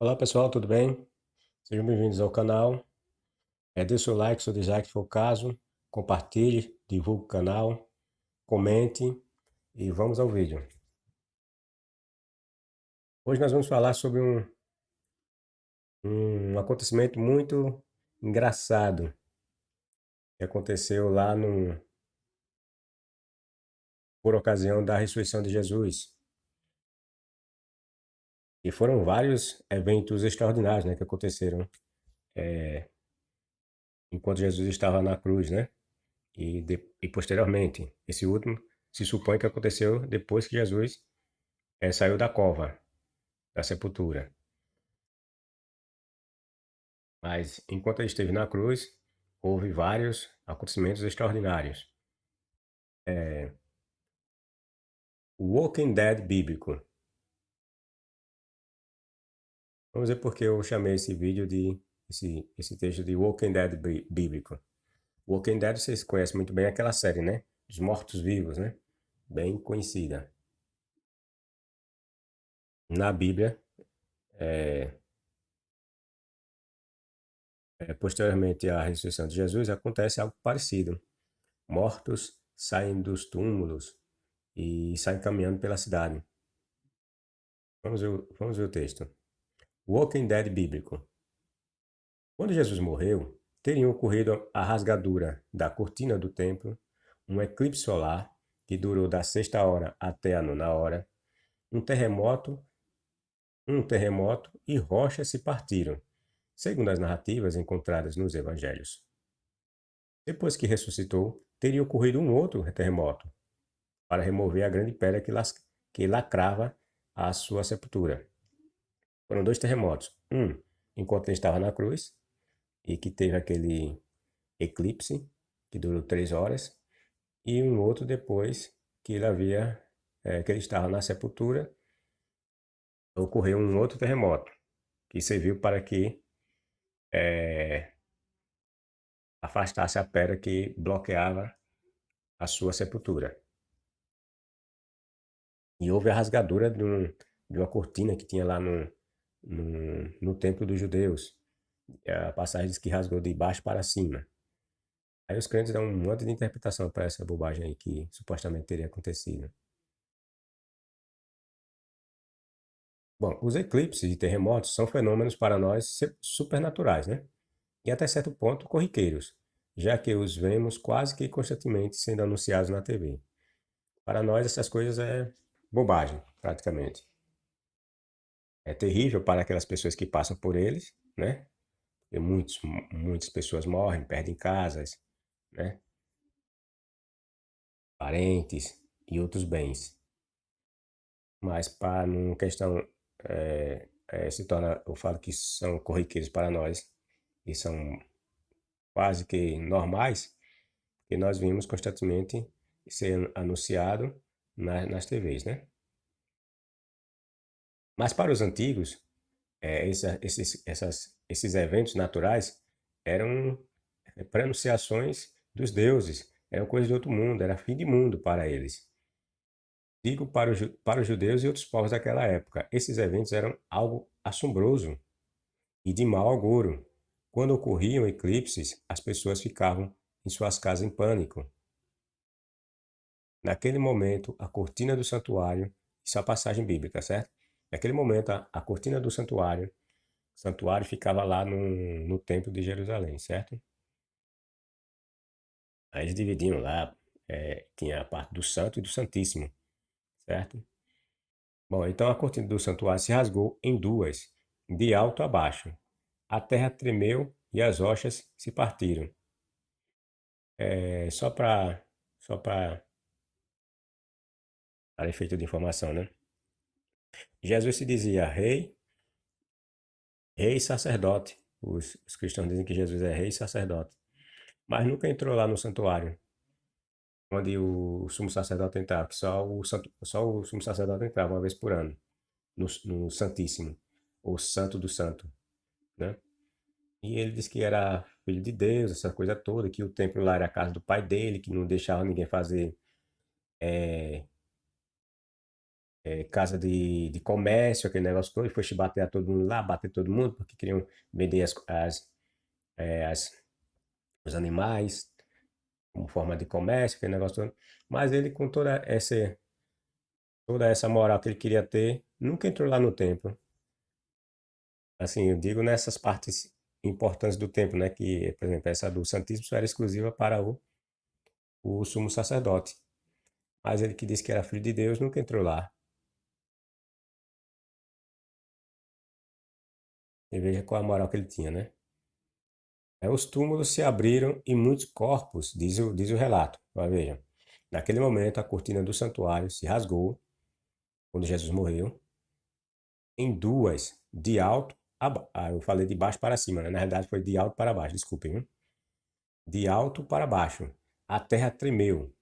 Olá pessoal, tudo bem? Sejam bem-vindos ao canal. Dê seu like, seu dislike se for o caso. Compartilhe, divulgue o canal, comente e vamos ao vídeo. Hoje nós vamos falar sobre um acontecimento muito engraçado que aconteceu lá por ocasião da ressurreição de Jesus. E foram vários eventos extraordinários, né, que aconteceram enquanto Jesus estava na cruz, né? E posteriormente. Esse último se supõe que aconteceu depois que Jesus saiu da cova, da sepultura. Mas enquanto ele esteve na cruz, houve vários acontecimentos extraordinários. O Walking Dead bíblico. Vamos ver por que eu chamei esse vídeo esse texto de Walking Dead bíblico. Walking Dead vocês conhecem muito bem aquela série, né? Dos mortos-vivos, né? Bem conhecida. Na Bíblia, posteriormente à ressurreição de Jesus, acontece algo parecido. Mortos saem dos túmulos e saem caminhando pela cidade. Vamos ver o texto. Walking Dead bíblico. Quando Jesus morreu, teria ocorrido a rasgadura da cortina do templo, um eclipse solar que durou da sexta hora até a nona hora, um terremoto, um terremoto e rochas se partiram, segundo as narrativas encontradas nos evangelhos. Depois que ressuscitou, teria ocorrido um outro terremoto para remover a grande pedra que lacrava a sua sepultura. Foram dois terremotos. Um, enquanto ele estava na cruz, e que teve aquele eclipse, que durou 3 horas, e um outro depois que que ele estava na sepultura, ocorreu um outro terremoto, que serviu para que afastasse a pedra que bloqueava a sua sepultura. E houve a rasgadura de uma cortina que tinha lá no templo dos judeus. A passagem diz que rasgou de baixo para cima. Aí os crentes dão um monte de interpretação para essa bobagem aí que supostamente teria acontecido. Bom, os eclipses e terremotos são fenômenos para nós supernaturais, né? E até certo ponto corriqueiros, já que os vemos quase que constantemente sendo anunciados na TV. Para nós essas coisas é bobagem, praticamente. É terrível para aquelas pessoas que passam por eles, né? E muitas pessoas morrem, perdem casas, né? Parentes e outros bens. Mas para uma questão se torna, eu falo que são corriqueiros para nós e são quase que normais, que nós vimos constantemente ser anunciado nas TVs, né? Mas para os antigos, esses eventos naturais eram pré-anunciações dos deuses, eram coisas de outro mundo, era fim de mundo para eles. Digo para os judeus e outros povos daquela época, esses eventos eram algo assombroso e de mau agouro. Quando ocorriam eclipses, as pessoas ficavam em suas casas em pânico. Naquele momento, a cortina do santuário, isso é a passagem bíblica, certo? Naquele momento, a cortina do santuário ficava lá no templo de Jerusalém, certo? Aí eles dividiam lá, tinha a parte do santo e do santíssimo, certo? Bom, então a cortina do santuário se rasgou em duas, de alto a baixo. A terra tremeu e as rochas se partiram. É, só para efeito de informação, né? Jesus se dizia rei e sacerdote. Os cristãos dizem que Jesus é rei e sacerdote. Mas nunca entrou lá no santuário, onde o sumo sacerdote entrava, que só o sumo sacerdote entrava uma vez por ano, no Santíssimo, ou Santo do Santo, né? E ele disse que era filho de Deus, essa coisa toda, que o templo lá era a casa do pai dele, que não deixava ninguém fazer casa de comércio, aquele negócio todo, e foi chibatear todo mundo lá, bater todo mundo, porque queriam vender as- os animais como forma de comércio, aquele negócio todo. Mas ele, com toda essa moral que ele queria ter, nunca entrou lá no templo. Assim, eu digo nessas partes importantes do templo, né? Que, por exemplo, essa do Santíssimo só era exclusiva para o sumo sacerdote. Mas ele que disse que era filho de Deus nunca entrou lá. E veja qual a moral que ele tinha, né? Os túmulos se abriram e muitos corpos, diz o relato. Vai, veja. Naquele momento, a cortina do santuário se rasgou, quando Jesus morreu, em duas, de alto a baixo. Ah, eu falei de baixo para cima, né? Na realidade foi de alto para baixo, desculpem. Hein? De alto para baixo. A terra tremeu, ou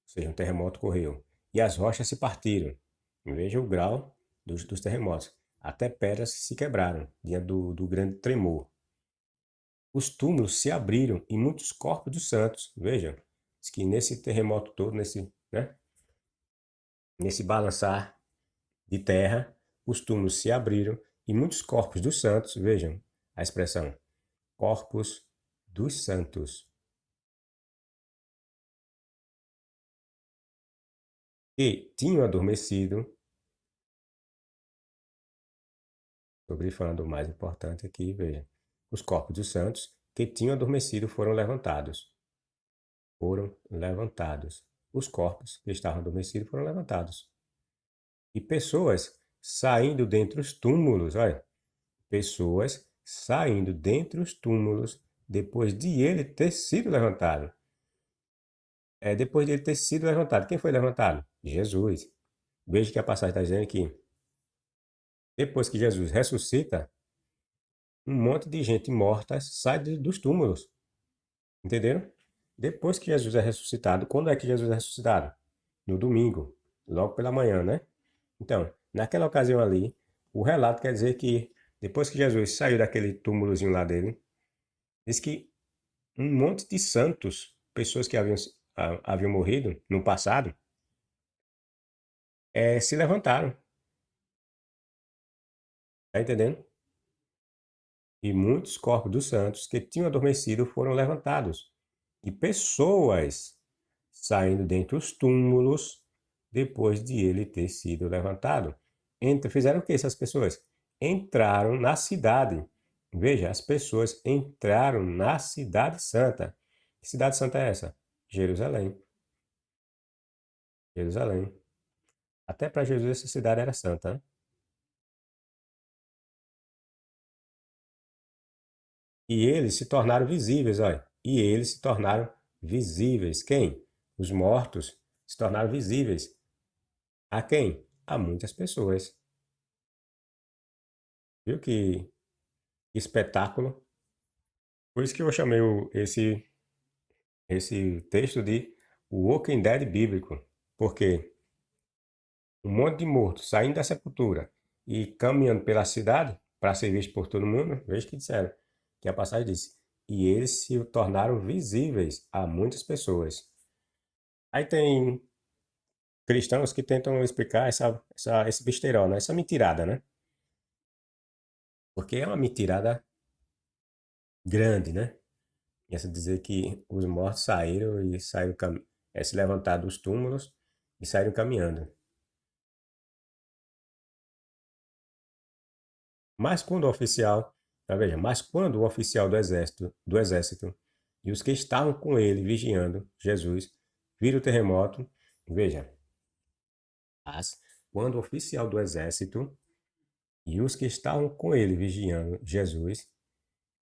seja, um terremoto correu. E as rochas se partiram. Veja o grau dos terremotos. Até pedras se quebraram diante do grande tremor. Os túmulos se abriram e muitos corpos dos santos, vejam, diz que nesse terremoto todo, nesse balançar de terra, os túmulos se abriram e muitos corpos dos santos, vejam a expressão, corpos dos santos, que tinham adormecido, estou grifando o mais importante aqui, vejam, os corpos dos santos que tinham adormecido foram levantados. Foram levantados. Os corpos que estavam adormecidos foram levantados. E pessoas saindo dentre os túmulos, olha, pessoas saindo dentre os túmulos depois de ele ter sido levantado. Depois de ele ter sido levantado. Quem foi levantado? Jesus. Veja que a passagem está dizendo que depois que Jesus ressuscita, um monte de gente morta sai dos túmulos. Entenderam? Depois que Jesus é ressuscitado, quando é que Jesus é ressuscitado? No domingo, logo pela manhã, né? Então, naquela ocasião ali, o relato quer dizer que depois que Jesus saiu daquele túmulozinho lá dele, diz que um monte de santos, pessoas que haviam morrido no passado, se levantaram. Tá entendendo? E muitos corpos dos santos que tinham adormecido foram levantados. E pessoas saindo dentre os túmulos depois de ele ter sido levantado. Fizeram o que essas pessoas? Entraram na cidade. Veja, as pessoas entraram na cidade santa. Que cidade santa é essa? Jerusalém. Jerusalém. Até para Jesus essa cidade era santa, né? E eles se tornaram visíveis, olha. E eles se tornaram visíveis. Quem? Os mortos se tornaram visíveis. A quem? A muitas pessoas. Viu que espetáculo? Por isso que eu chamei esse texto de Walking Dead bíblico. Porque um monte de mortos saindo da sepultura e caminhando pela cidade para ser visto por todo mundo, veja que disseram, que a passagem disse, e eles se tornaram visíveis a muitas pessoas. Aí tem cristãos que tentam explicar esse besteirol, né? Essa mentirada, né? Porque é uma mentirada grande, né? Essa dizer que os mortos saíram e se levantaram dos túmulos e saíram caminhando. Mas quando o oficial, veja, mas quando o oficial do exército e os que estavam com ele vigiando Jesus viram o terremoto, veja, mas quando o oficial do exército e os que estavam com ele vigiando Jesus,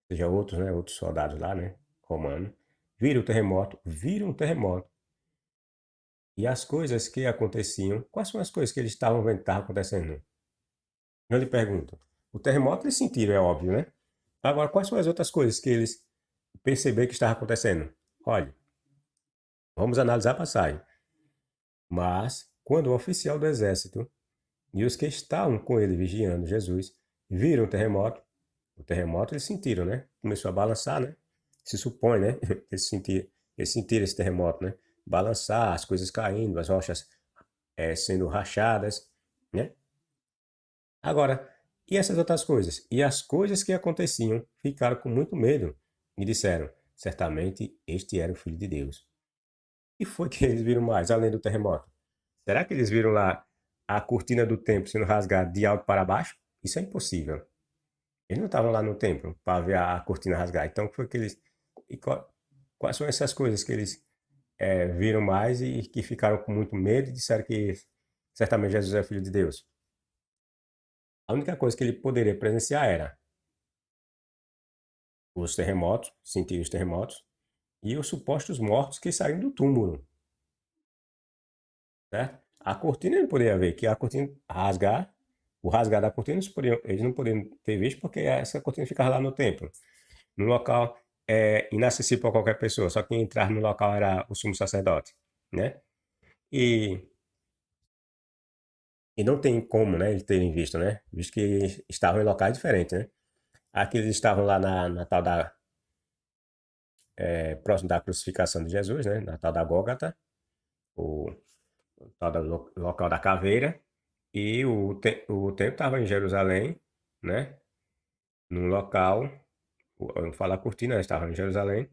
seja outros, né, outros soldados lá, né, romanos, viram o terremoto. E as coisas que aconteciam, quais são as coisas que eles estavam vendo que estavam acontecendo? Eu lhe pergunto. O terremoto eles sentiram, é óbvio, né? Agora, quais são as outras coisas que eles perceberam que estava acontecendo? Olha, vamos analisar a passagem. Mas, quando o oficial do exército e os que estavam com ele vigiando Jesus viram o terremoto eles sentiram, né? Começou a balançar, né? Se supõe, né? Eles sentiram esse terremoto, né? Balançar, as coisas caindo, as rochas sendo rachadas. né? Agora, e essas outras coisas? E as coisas que aconteciam ficaram com muito medo e disseram: certamente este era o Filho de Deus. E foi que eles viram mais, além do terremoto? Será que eles viram lá a cortina do templo sendo rasgada de alto para baixo? Isso é impossível. Eles não estavam lá no templo para ver a cortina rasgar. Então foi que eles. E quais são essas coisas que eles viram mais e que ficaram com muito medo e disseram que certamente Jesus é filho de Deus? A única coisa que ele poderia presenciar era os terremotos, sentir os terremotos, e os supostos mortos que saíram do túmulo, certo? A cortina ele não poderia ver, que a cortina rasgar, o rasgar da cortina eles não poderiam ter visto porque essa cortina ficava lá no templo, num local inacessível para qualquer pessoa, só quem entrar no local era o sumo sacerdote, né? E, e não tem como, né, eles terem visto, né? Visto que estavam em locais diferentes, né? Aqui eles estavam lá na tal da, próximo da crucificação de Jesus, né? Na tal da Gólgota, o, o tal do local da caveira, e o templo estava em Jerusalém, né? Num local, eu não falo a cortina, eles estavam em Jerusalém,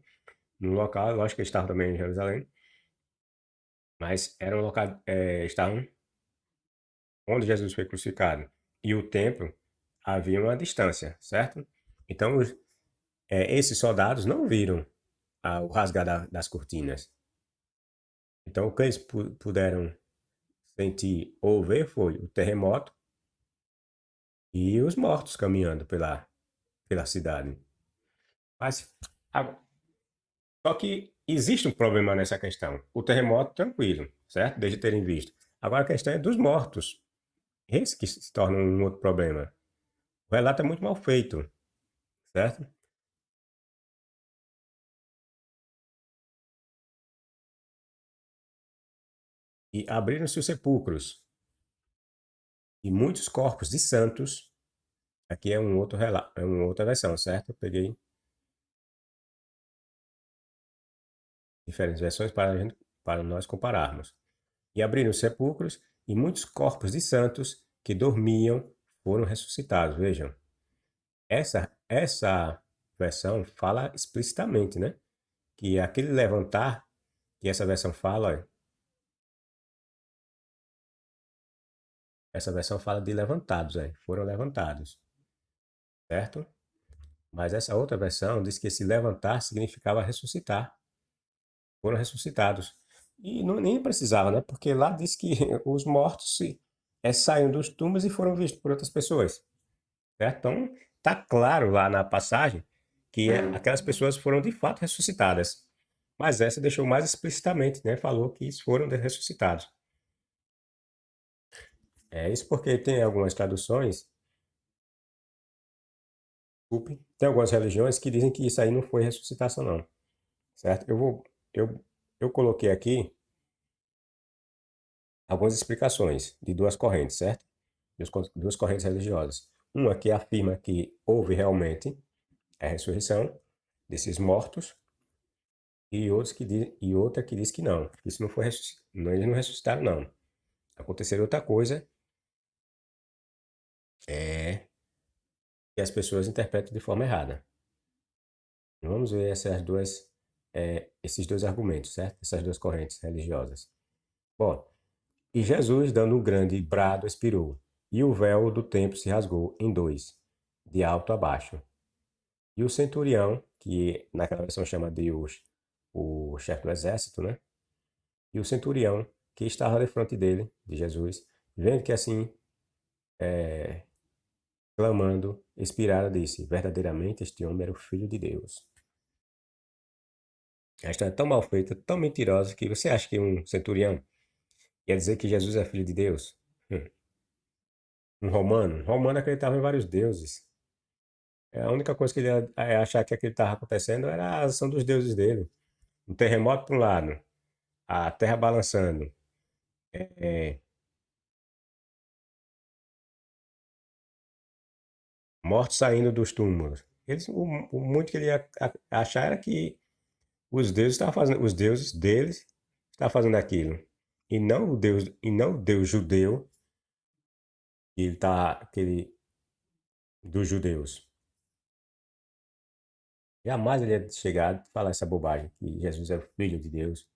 num local, lógico que eles estavam também em Jerusalém, mas era um local, estavam onde Jesus foi crucificado. E o templo havia uma distância, certo? Então, esses soldados não viram o rasgar das cortinas. Então, o que eles puderam sentir ou ver foi o terremoto e os mortos caminhando pela cidade. Mas, só que existe um problema nessa questão. O terremoto, tranquilo, certo? Desde terem visto. Agora a questão é dos mortos. Esse que se torna um outro problema. O relato é muito mal feito, certo? E abriram-se os sepulcros e muitos corpos de santos. Aqui é um outro relato, é uma outra versão, certo? Eu peguei diferentes versões para nós compararmos. E abriram os sepulcros e muitos corpos de santos que dormiam foram ressuscitados. Vejam, essa versão fala explicitamente, né? Que aquele levantar, que essa versão fala, essa versão fala de levantados, foram levantados, certo? Mas essa outra versão diz que esse levantar significava ressuscitar, foram ressuscitados. E não, nem precisava, né? Porque lá diz que os mortos saíram dos túmulos e foram vistos por outras pessoas, certo? Então, tá claro lá na passagem que aquelas pessoas foram de fato ressuscitadas. Mas essa deixou mais explicitamente, né? Falou que eles foram ressuscitados. É isso porque tem algumas traduções, desculpe, tem algumas religiões que dizem que isso aí não foi ressuscitação, não, certo? Eu, eu coloquei aqui algumas explicações de duas correntes, certo? Duas correntes religiosas. Uma que afirma que houve realmente a ressurreição desses mortos e outra que diz que não. Isso não foi não, eles não ressuscitaram, não. Aconteceu outra coisa, é que as pessoas interpretam de forma errada. Vamos ver esses dois argumentos, certo? Essas duas correntes religiosas. Bom, e Jesus, dando um grande brado, expirou, e o véu do templo se rasgou em dois, de alto a baixo. E o centurião, que naquela versão chama Deus o chefe do exército, né? E o centurião, que estava de frente dele, de Jesus, vendo que assim, clamando, expirara, disse: verdadeiramente este homem era o Filho de Deus. A história é tão mal feita, tão mentirosa, que você acha que um centurião ia dizer que Jesus é filho de Deus? Um romano acreditava em vários deuses. A única coisa que ele ia achar que aquilo estava acontecendo era a ação dos deuses dele. Um terremoto para um lado, a terra balançando, é, mortos saindo dos túmulos. O muito que ele ia achar era que os deuses estavam fazendo, os deuses deles estavam fazendo aquilo. E não o Deus judeu ele tá, aquele, dos judeus. Jamais ele ia chegar e falar essa bobagem, que Jesus é o Filho de Deus.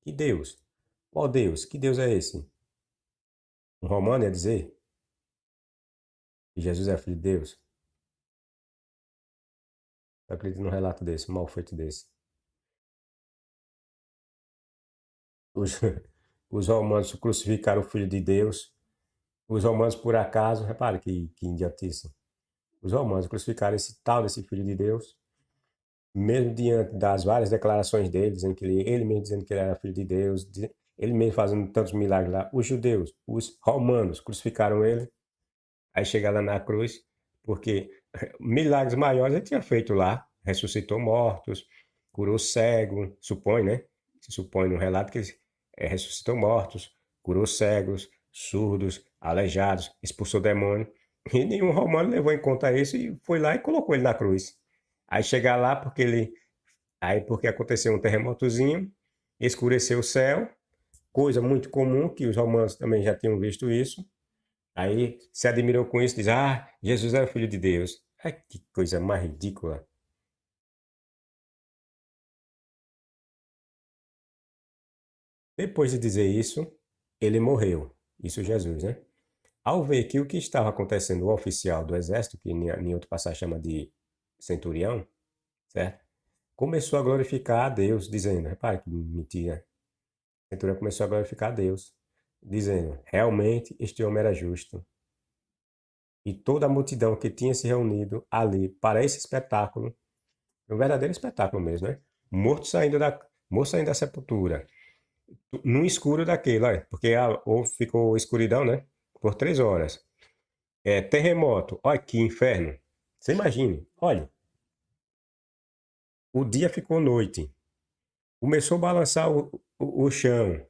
Que Deus? Qual Deus? Que Deus é esse? Um romano ia dizer que Jesus é Filho de Deus? Eu acredito num relato desse, um mal feito desse. Os, os romanos crucificaram o Filho de Deus. Os romanos, por acaso, repare que idiotice. Os romanos crucificaram esse tal desse Filho de Deus, mesmo diante das várias declarações dele, dizendo que ele mesmo dizendo que ele era Filho de Deus, ele mesmo fazendo tantos milagres lá. Os judeus, os romanos crucificaram ele, aí chega lá na cruz, porque milagres maiores ele tinha feito lá, ressuscitou mortos, curou cego, supõe, né? Se supõe no relato que ele ressuscitou mortos, curou cegos, surdos, aleijados, expulsou demônio. E nenhum romano levou em conta isso e foi lá e colocou ele na cruz. Aí chegar lá porque aconteceu um terremotozinho, escureceu o céu, coisa muito comum que os romanos também já tinham visto isso. Aí se admirou com isso, diz: "Ah, Jesus era filho de Deus". Ai, que coisa mais ridícula. Depois de dizer isso, ele morreu. Isso Jesus, né? Ao ver que o que estava acontecendo, o oficial do exército, que em outro passagem chama de centurião, certo? Começou a glorificar a Deus, dizendo, repare que mentira. A centurião começou a glorificar a Deus, dizendo, realmente este homem era justo. E toda a multidão que tinha se reunido ali para esse espetáculo, um verdadeiro espetáculo mesmo, né? Morto saindo da, morto saindo da sepultura, no escuro daquele, olha, porque ficou escuridão, né? Por 3 horas. Terremoto, olha que inferno. Você imagine, olha, o dia ficou noite, começou a balançar o chão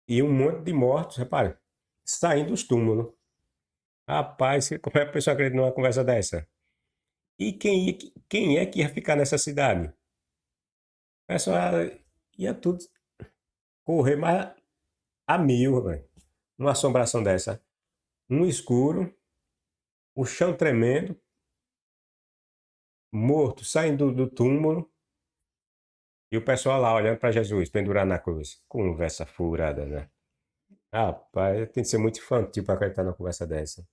e um monte de mortos, repara, saindo dos túmulos. Rapaz, como é que a pessoa acredita numa conversa dessa? E quem é que ia ficar nessa cidade? O pessoal ia tudo correr mais a mil, velho. Uma assombração dessa. Um escuro, o chão tremendo, morto saindo do túmulo e o pessoal lá olhando para Jesus pendurado na cruz. Conversa furada, né? Rapaz, tem que ser muito infantil para acreditar numa conversa dessa.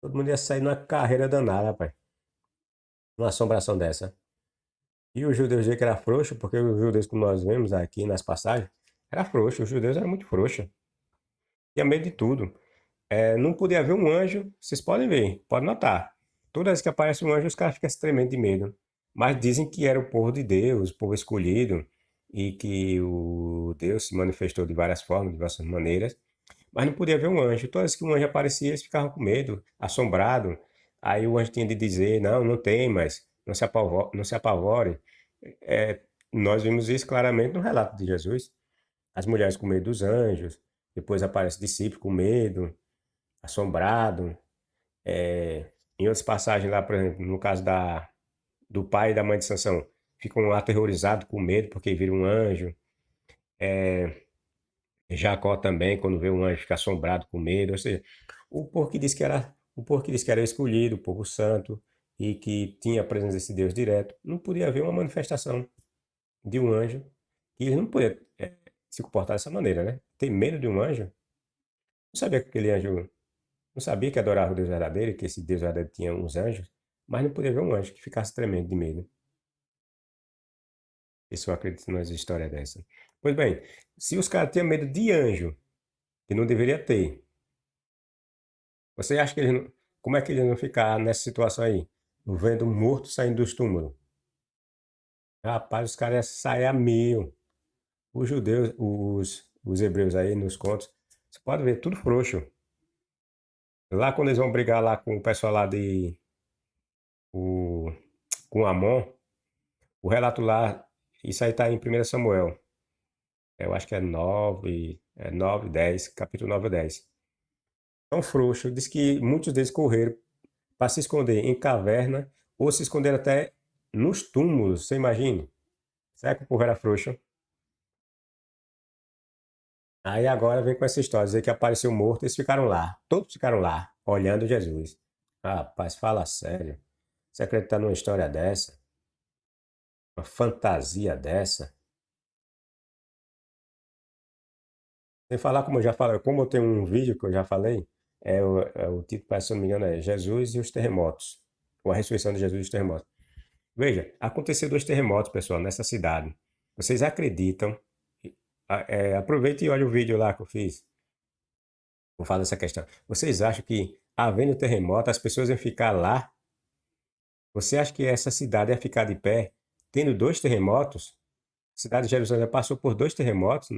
Todo mundo ia sair numa carreira danada, rapaz. Uma assombração dessa. E os judeus diziam que era frouxo, porque os judeus que nós vemos aqui nas passagens, era frouxo, os judeus eram muito frouxos. Tinha medo de tudo. Não podia haver um anjo, vocês podem ver, podem notar. Toda vez que aparece um anjo, os caras ficam se tremendo de medo. Mas dizem que era o povo de Deus, o povo escolhido, e que o Deus se manifestou de várias formas, de várias maneiras. Mas não podia ver um anjo. Toda vez que um anjo aparecia, eles ficavam com medo, assombrados. Aí o anjo tinha de dizer: não, não tem, mas não se apavore. É, nós vimos isso claramente no relato de Jesus. As mulheres com medo dos anjos, depois aparece discípulo com medo, assombrado. Em outras passagens lá, por exemplo, no caso do pai e da mãe de Sansão, ficam aterrorizados com medo porque viram um anjo. Jacó também, quando vê um anjo, fica assombrado com medo. Ou seja, o povo que disse que era escolhido, o povo santo, e que tinha a presença desse Deus direto, não podia haver uma manifestação de um anjo, que eles não podiam se comportar dessa maneira, né? Ter medo de um anjo. Não sabia que aquele anjo, não sabia que adorava o Deus verdadeiro, que esse Deus verdadeiro tinha uns anjos, mas não podia ver um anjo que ficasse tremendo de medo. Isso eu acredito nas histórias dessa. Pois bem, se os caras tinham medo de anjo, que não deveria ter, você acha que eles não, como é que eles não ficar nessa situação aí? Vendo um morto saindo dos túmulos? Rapaz, os caras iam sair a mil. Os judeus, os hebreus aí nos contos, você pode ver, tudo frouxo. Lá quando eles vão brigar lá com o pessoal lá o, com Amon, o relato lá, isso aí tá em 1 Samuel. Eu acho que é nove 10, capítulo 9 e 10. Tão frouxo, diz que muitos deles correram para se esconder em caverna ou se esconderam até nos túmulos, você imagina? Será que o povo era frouxo? Aí agora vem com essa história, dizer que apareceu morto, eles ficaram lá. Todos ficaram lá, olhando Jesus. Rapaz, fala sério. Você acredita numa história dessa? Uma fantasia dessa? Sem falar, como eu já falei, como eu tenho um vídeo que eu já falei, o título, se eu não me engano, é Jesus e os Terremotos. Ou a ressurreição de Jesus e os terremotos. Veja, aconteceu dois terremotos, pessoal, nessa cidade. Vocês acreditam? Aproveite e olhe o vídeo lá que eu fiz. Vou falar dessa questão. Vocês acham que, havendo terremoto, as pessoas iam ficar lá? Você acha que essa cidade ia ficar de pé, tendo dois terremotos? A cidade de Jerusalém passou por dois terremotos,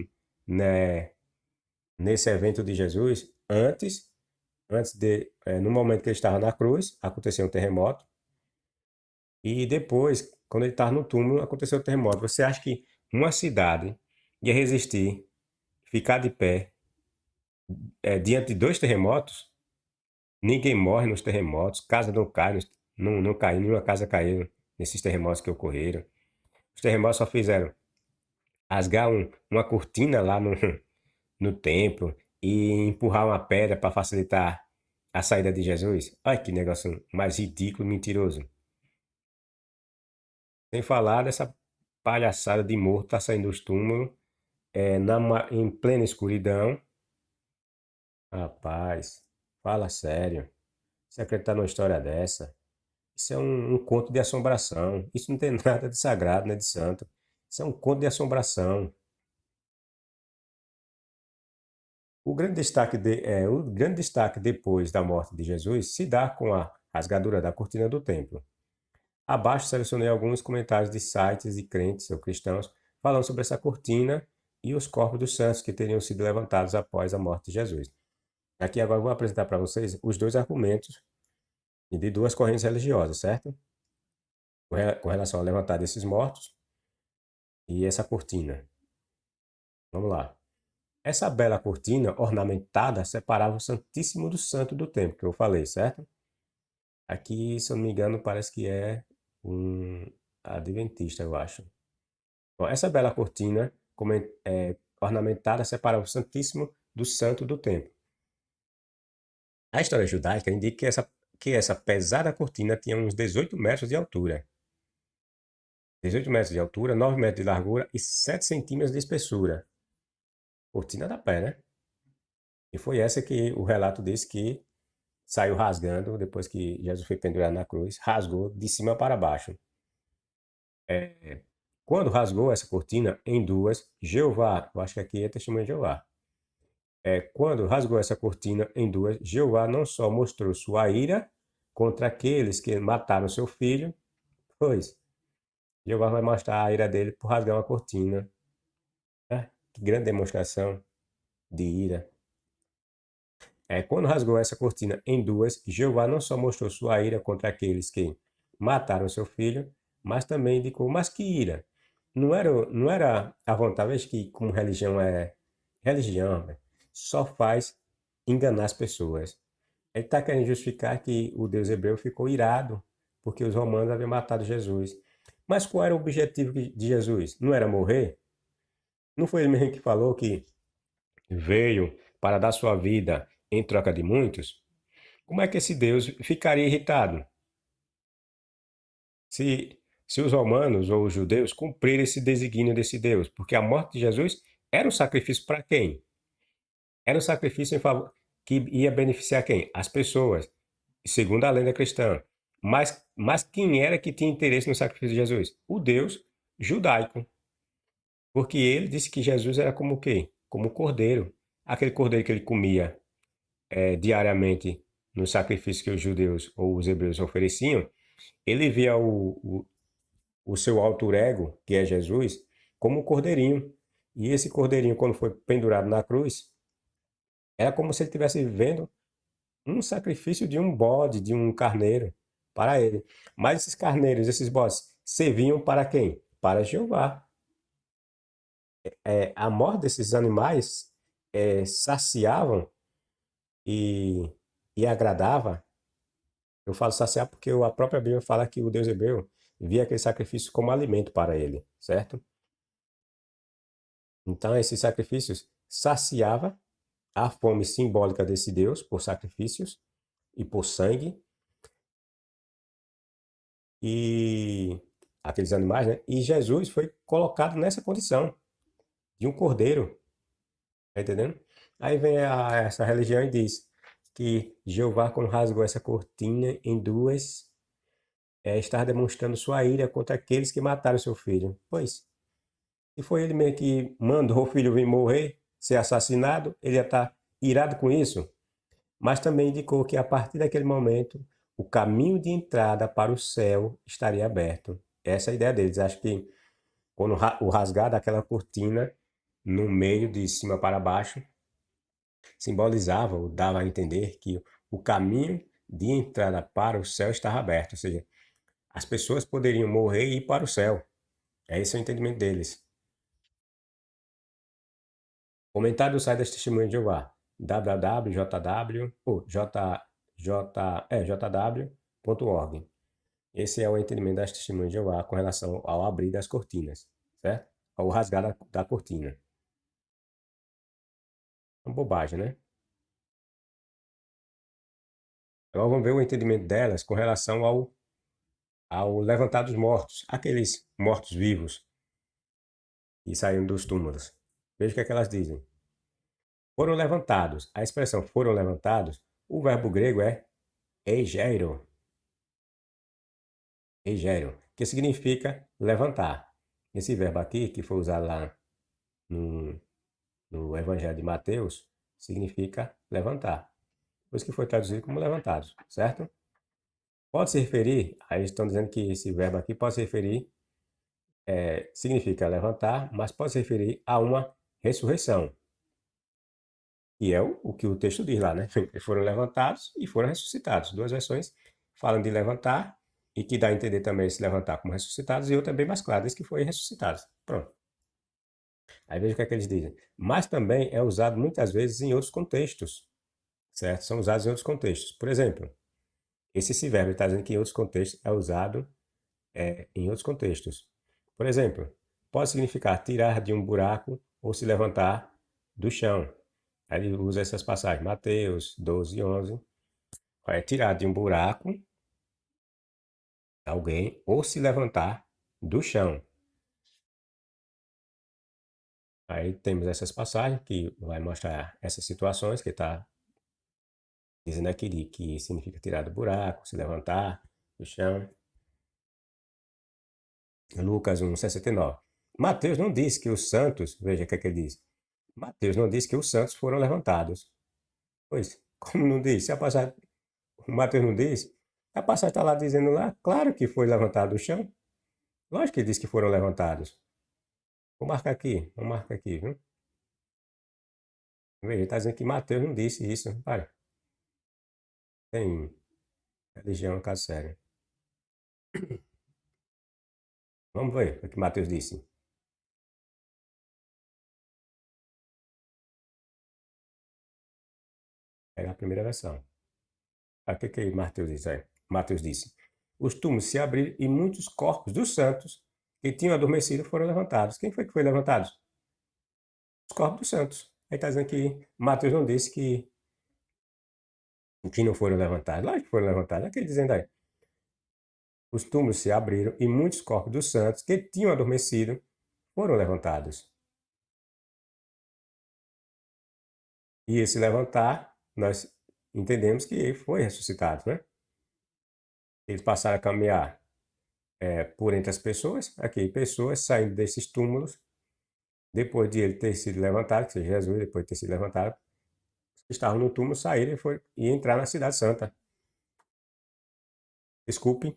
né, nesse evento de Jesus. No momento que ele estava na cruz, aconteceu um terremoto. E depois, quando ele estava no túmulo, aconteceu o terremoto. Você acha que uma cidade ia resistir, ficar de pé, diante de dois terremotos? Ninguém morre nos terremotos, casa não cai, não caiu, nenhuma casa caiu nesses terremotos que ocorreram. Os terremotos só fizeram rasgar uma cortina lá no templo e empurrar uma pedra para facilitar a saída de Jesus. Olha que negócio mais ridículo, mentiroso. Sem falar dessa palhaçada de morto tá saindo dos túmulos em plena escuridão. Rapaz, fala sério. Você acreditar numa história dessa? Isso é um conto de assombração. Isso não tem nada de sagrado, nem de santo. Isso é um conto de assombração. O grande destaque depois da morte de Jesus se dá com a rasgadura da cortina do templo. Abaixo selecionei alguns comentários de sites e crentes ou cristãos falando sobre essa cortina e os corpos dos santos que teriam sido levantados após a morte de Jesus. Aqui agora eu vou apresentar para vocês os dois argumentos de duas correntes religiosas, certo? Com relação a levantar desses mortos e essa cortina. Vamos lá. Essa bela cortina ornamentada separava o Santíssimo do Santo do Templo, que eu falei, certo? Aqui, se eu não me engano, parece que é um adventista, eu acho. Bom, essa bela cortina ornamentada separava o Santíssimo do Santo do Templo. A história judaica indica que essa pesada cortina tinha uns 18 metros de altura. 18 metros de altura, 9 metros de largura e 7 centímetros de espessura. Cortina da pé, né? E foi essa que o relato diz que saiu rasgando depois que Jesus foi pendurado na cruz, rasgou de cima para baixo. Quando rasgou essa cortina em duas, Jeová, eu acho que aqui é testemunho de Jeová. Quando rasgou essa cortina em duas, Jeová não só mostrou sua ira contra aqueles que mataram seu filho, pois Jeová vai mostrar a ira dele por rasgar uma cortina. Né? Que grande demonstração de ira. Quando rasgou essa cortina em duas, Jeová não só mostrou sua ira contra aqueles que mataram seu filho, mas também indicou, mas que ira? Não era a vontade, veja que como religião, né, só faz enganar as pessoas. Ele está querendo justificar que o Deus hebreu ficou irado porque os romanos haviam matado Jesus. Mas qual era o objetivo de Jesus? Não era morrer? Não foi ele mesmo que falou que veio para dar sua vida em troca de muitos? Como é que esse Deus ficaria irritado se, se os romanos ou os judeus cumprirem esse desígnio desse Deus? Porque a morte de Jesus era um sacrifício para quem? Era um sacrifício em favor que ia beneficiar quem? As pessoas, segundo a lenda cristã. Mas quem era que tinha interesse no sacrifício de Jesus? O Deus judaico. Porque ele disse que Jesus era como o quê? Como o cordeiro. Aquele cordeiro que ele comia diariamente no sacrifício que os judeus ou os hebreus ofereciam, ele via o seu alter ego, que é Jesus, como um cordeirinho. E esse cordeirinho, quando foi pendurado na cruz, era como se ele estivesse vendo um sacrifício de um bode, de um carneiro, para ele. Mas esses carneiros, esses bodes, serviam para quem? Para Jeová. A morte desses animais saciavam e, e agradava. Eu falo saciar porque a própria Bíblia fala que o Deus hebreu via aquele sacrifício como alimento para ele, certo? Então, esses sacrifícios saciava a fome simbólica desse Deus por sacrifícios e por sangue e aqueles animais, né? E Jesus foi colocado nessa condição de um cordeiro, tá entendendo? Aí vem essa religião e diz que Jeová, quando rasgou essa cortina em duas, estava demonstrando sua ira contra aqueles que mataram seu filho. Pois, se foi ele mesmo que mandou o filho vir morrer, ser assassinado, ele ia estar irado com isso. Mas também indicou que a partir daquele momento o caminho de entrada para o céu estaria aberto. Essa é a ideia deles. Acho que quando o rasgar daquela cortina no meio de cima para baixo simbolizava ou dava a entender que o caminho de entrada para o céu estava aberto, ou seja, as pessoas poderiam morrer e ir para o céu. Esse é o entendimento deles. Comentário do site das Testemunhas de Jeová, www.jw, jw.org. Esse é o entendimento das Testemunhas de Jeová com relação ao abrir das cortinas, certo? Ao rasgar da cortina. Uma bobagem, né? Agora vamos ver o entendimento delas com relação ao levantar dos mortos, aqueles mortos-vivos que saíram dos túmulos. Veja o que é que elas dizem. Foram levantados. A expressão foram levantados, o verbo grego é egeiro. Egeiro, que significa levantar. Esse verbo aqui, que foi usado lá no Evangelho de Mateus, significa levantar. Por isso que foi traduzido como levantados, certo? Pode se referir, aí estão dizendo que esse verbo aqui pode se referir, significa levantar, mas pode se referir a uma ressurreição. E é o que o texto diz lá, né? Eles foram levantados e foram ressuscitados. Duas versões falam de levantar e que dá a entender também se levantar como ressuscitados, e outra bem mais clara, diz que foi ressuscitados. Pronto. Aí veja o que é que eles dizem. Mas também é usado muitas vezes em outros contextos, certo? São usados em outros contextos. Por exemplo, esse verbo está dizendo que em outros contextos é usado em outros contextos. Por exemplo, pode significar tirar de um buraco ou se levantar do chão. Aí ele usa essas passagens, Mateus 12 e 11. É tirar de um buraco alguém ou se levantar do chão. Aí temos essas passagens que vai mostrar essas situações que está dizendo aqui que significa tirar do buraco, se levantar do chão. Lucas 1,69. Mateus não diz que os santos, veja o que é que ele diz. Mateus não diz que os santos foram levantados. Pois, como não diz? Se a passagem, o Mateus não diz, a passagem está lá dizendo lá, claro que foi levantado do chão. Lógico que diz que foram levantados. Vou marcar aqui, viu? Veja, está dizendo que Mateus não disse isso. Para, tem religião, caso sério. Vamos ver o que Mateus disse. É a primeira versão. O que Mateus disse? Mateus disse: os túmulos se abriram e muitos corpos dos santos que tinham adormecido foram levantados. Quem foi que foi levantado? Os corpos dos santos. Aí está dizendo que Mateus não disse que não foram levantados. Lógico que foram levantados. Aquele dizendo aí. Os túmulos se abriram e muitos corpos dos santos que tinham adormecido foram levantados. E esse levantar, nós entendemos que ele foi ressuscitado, né? Eles passaram a caminhar por entre as pessoas, aqui, pessoas saindo desses túmulos, depois de ele ter sido levantado, que seja Jesus, depois de ter sido levantado, estavam no túmulo, saíram e entrar na cidade santa. Desculpe,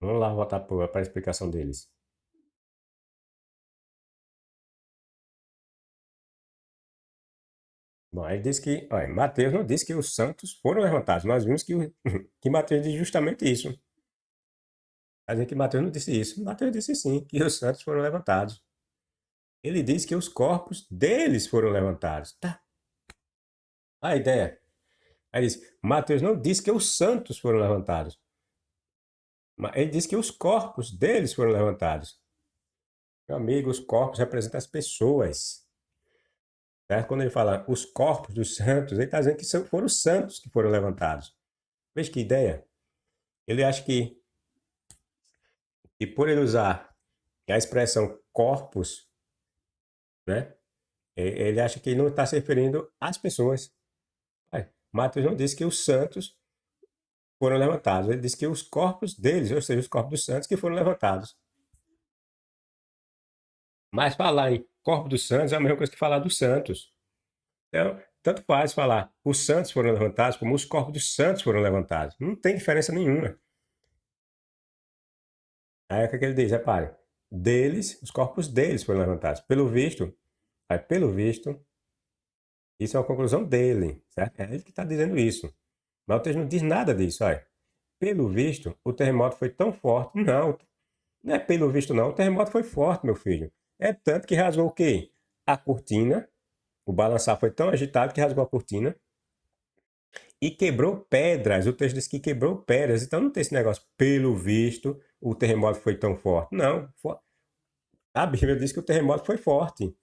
vamos lá voltar para a explicação deles. Bom, ele diz que, olha, Mateus não disse que os santos foram levantados. Nós vimos que, que Mateus diz justamente isso. Está dizendo que Mateus não disse isso. Mateus disse sim, que os santos foram levantados. Ele diz que os corpos deles foram levantados. Tá. A ideia. Aí diz, Mateus não diz que os santos foram levantados. Ele diz que os corpos deles foram levantados. Meu amigo, os corpos representam as pessoas. Certo? Quando ele fala os corpos dos santos, ele está dizendo que foram os santos que foram levantados. Veja que ideia. Ele acha que por ele usar a expressão corpos, né? Ele acha que ele não está se referindo às pessoas. Mateus não disse que os santos foram levantados. Ele disse que os corpos deles, ou seja, os corpos dos santos, que foram levantados. Mas falar em corpo dos santos é a mesma coisa que falar dos santos. Então, tanto faz falar os santos foram levantados, como os corpos dos santos foram levantados. Não tem diferença nenhuma. Aí o que ele diz? Repare, deles, os corpos deles foram levantados. Pelo visto, isso é uma conclusão dele, certo? É ele que está dizendo isso. Mas o texto não diz nada disso, olha. Pelo visto, o terremoto foi tão forte. Não, não é pelo visto não. O terremoto foi forte, meu filho. É tanto que rasgou o quê? A cortina. O balançar foi tão agitado que rasgou a cortina. E quebrou pedras. O texto diz que quebrou pedras. Então não tem esse negócio, pelo visto, o terremoto foi tão forte. Não. A Bíblia diz que o terremoto foi forte.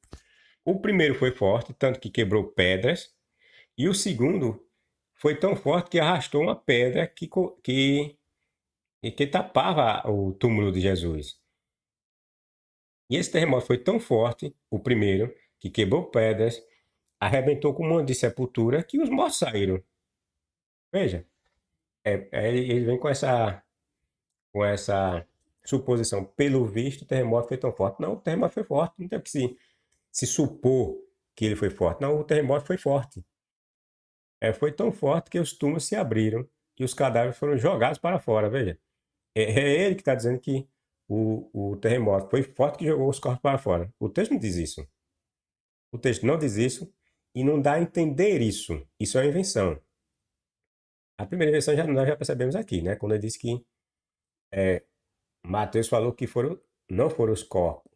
O primeiro foi forte, tanto que quebrou pedras. E o segundo foi tão forte que arrastou uma pedra que tapava o túmulo de Jesus. E esse terremoto foi tão forte, o primeiro, que quebrou pedras, arrebentou com um monte de sepultura, que os mortos saíram. Veja, ele vem com essa suposição. Pelo visto, o terremoto foi tão forte. Não, o terremoto foi forte. Não tem que se supor que ele foi forte. Não, o terremoto foi forte. Foi tão forte que os túmulos se abriram e os cadáveres foram jogados para fora. Veja, é ele que está dizendo que o terremoto foi forte que jogou os corpos para fora. O texto não diz isso. O texto não diz isso e não dá a entender isso. Isso é uma invenção. A primeira invenção nós já percebemos aqui, né? Quando ele disse que Mateus falou que não foram os corpos,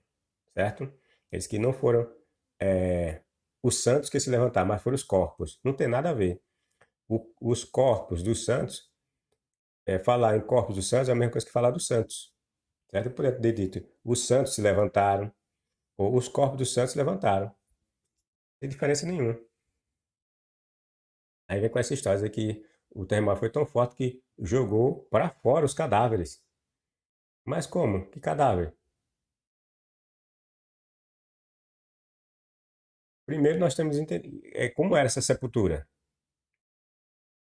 certo? Ele disse que não foram os santos que se levantaram, mas foram os corpos. Não tem nada a ver. Os corpos dos santos, falar em corpos dos santos é a mesma coisa que falar dos santos, certo? Por ter dito, os santos se levantaram, ou os corpos dos santos se levantaram. Não tem diferença nenhuma. Aí vem com essa história de que o terremoto foi tão forte que jogou para fora os cadáveres. Mas como? Que cadáver? Primeiro nós temos que entender como era essa sepultura.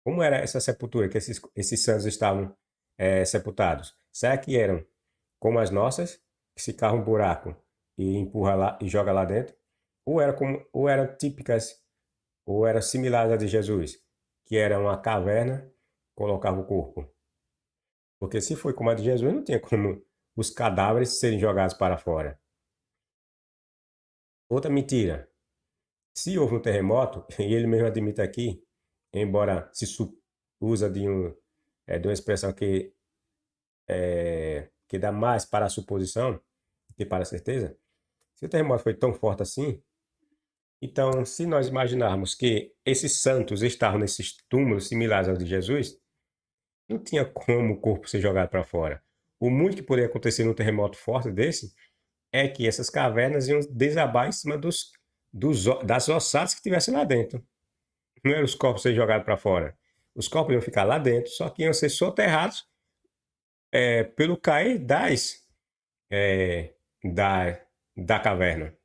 Como era essa sepultura que esses santos estavam sepultados? Será que eram como as nossas, que se cava um buraco e empurra lá e joga lá dentro? Ou eram típicas, ou eram similares à de Jesus, que era uma caverna, colocava o corpo? Porque se foi como a de Jesus, não tinha como os cadáveres serem jogados para fora. Outra mentira. Se houve um terremoto, e ele mesmo admite aqui, embora se usa de uma expressão que dá mais para a suposição que para a certeza, se o terremoto foi tão forte assim, então se nós imaginarmos que esses santos estavam nesses túmulos similares aos de Jesus, não tinha como o corpo ser jogado para fora. O muito que poderia acontecer num terremoto forte desse é que essas cavernas iam desabar em cima das ossadas que tivessem lá dentro. Não eram os corpos serem jogados para fora. Os corpos iam ficar lá dentro, só que iam ser soterrados pelo cair é, da, da caverna.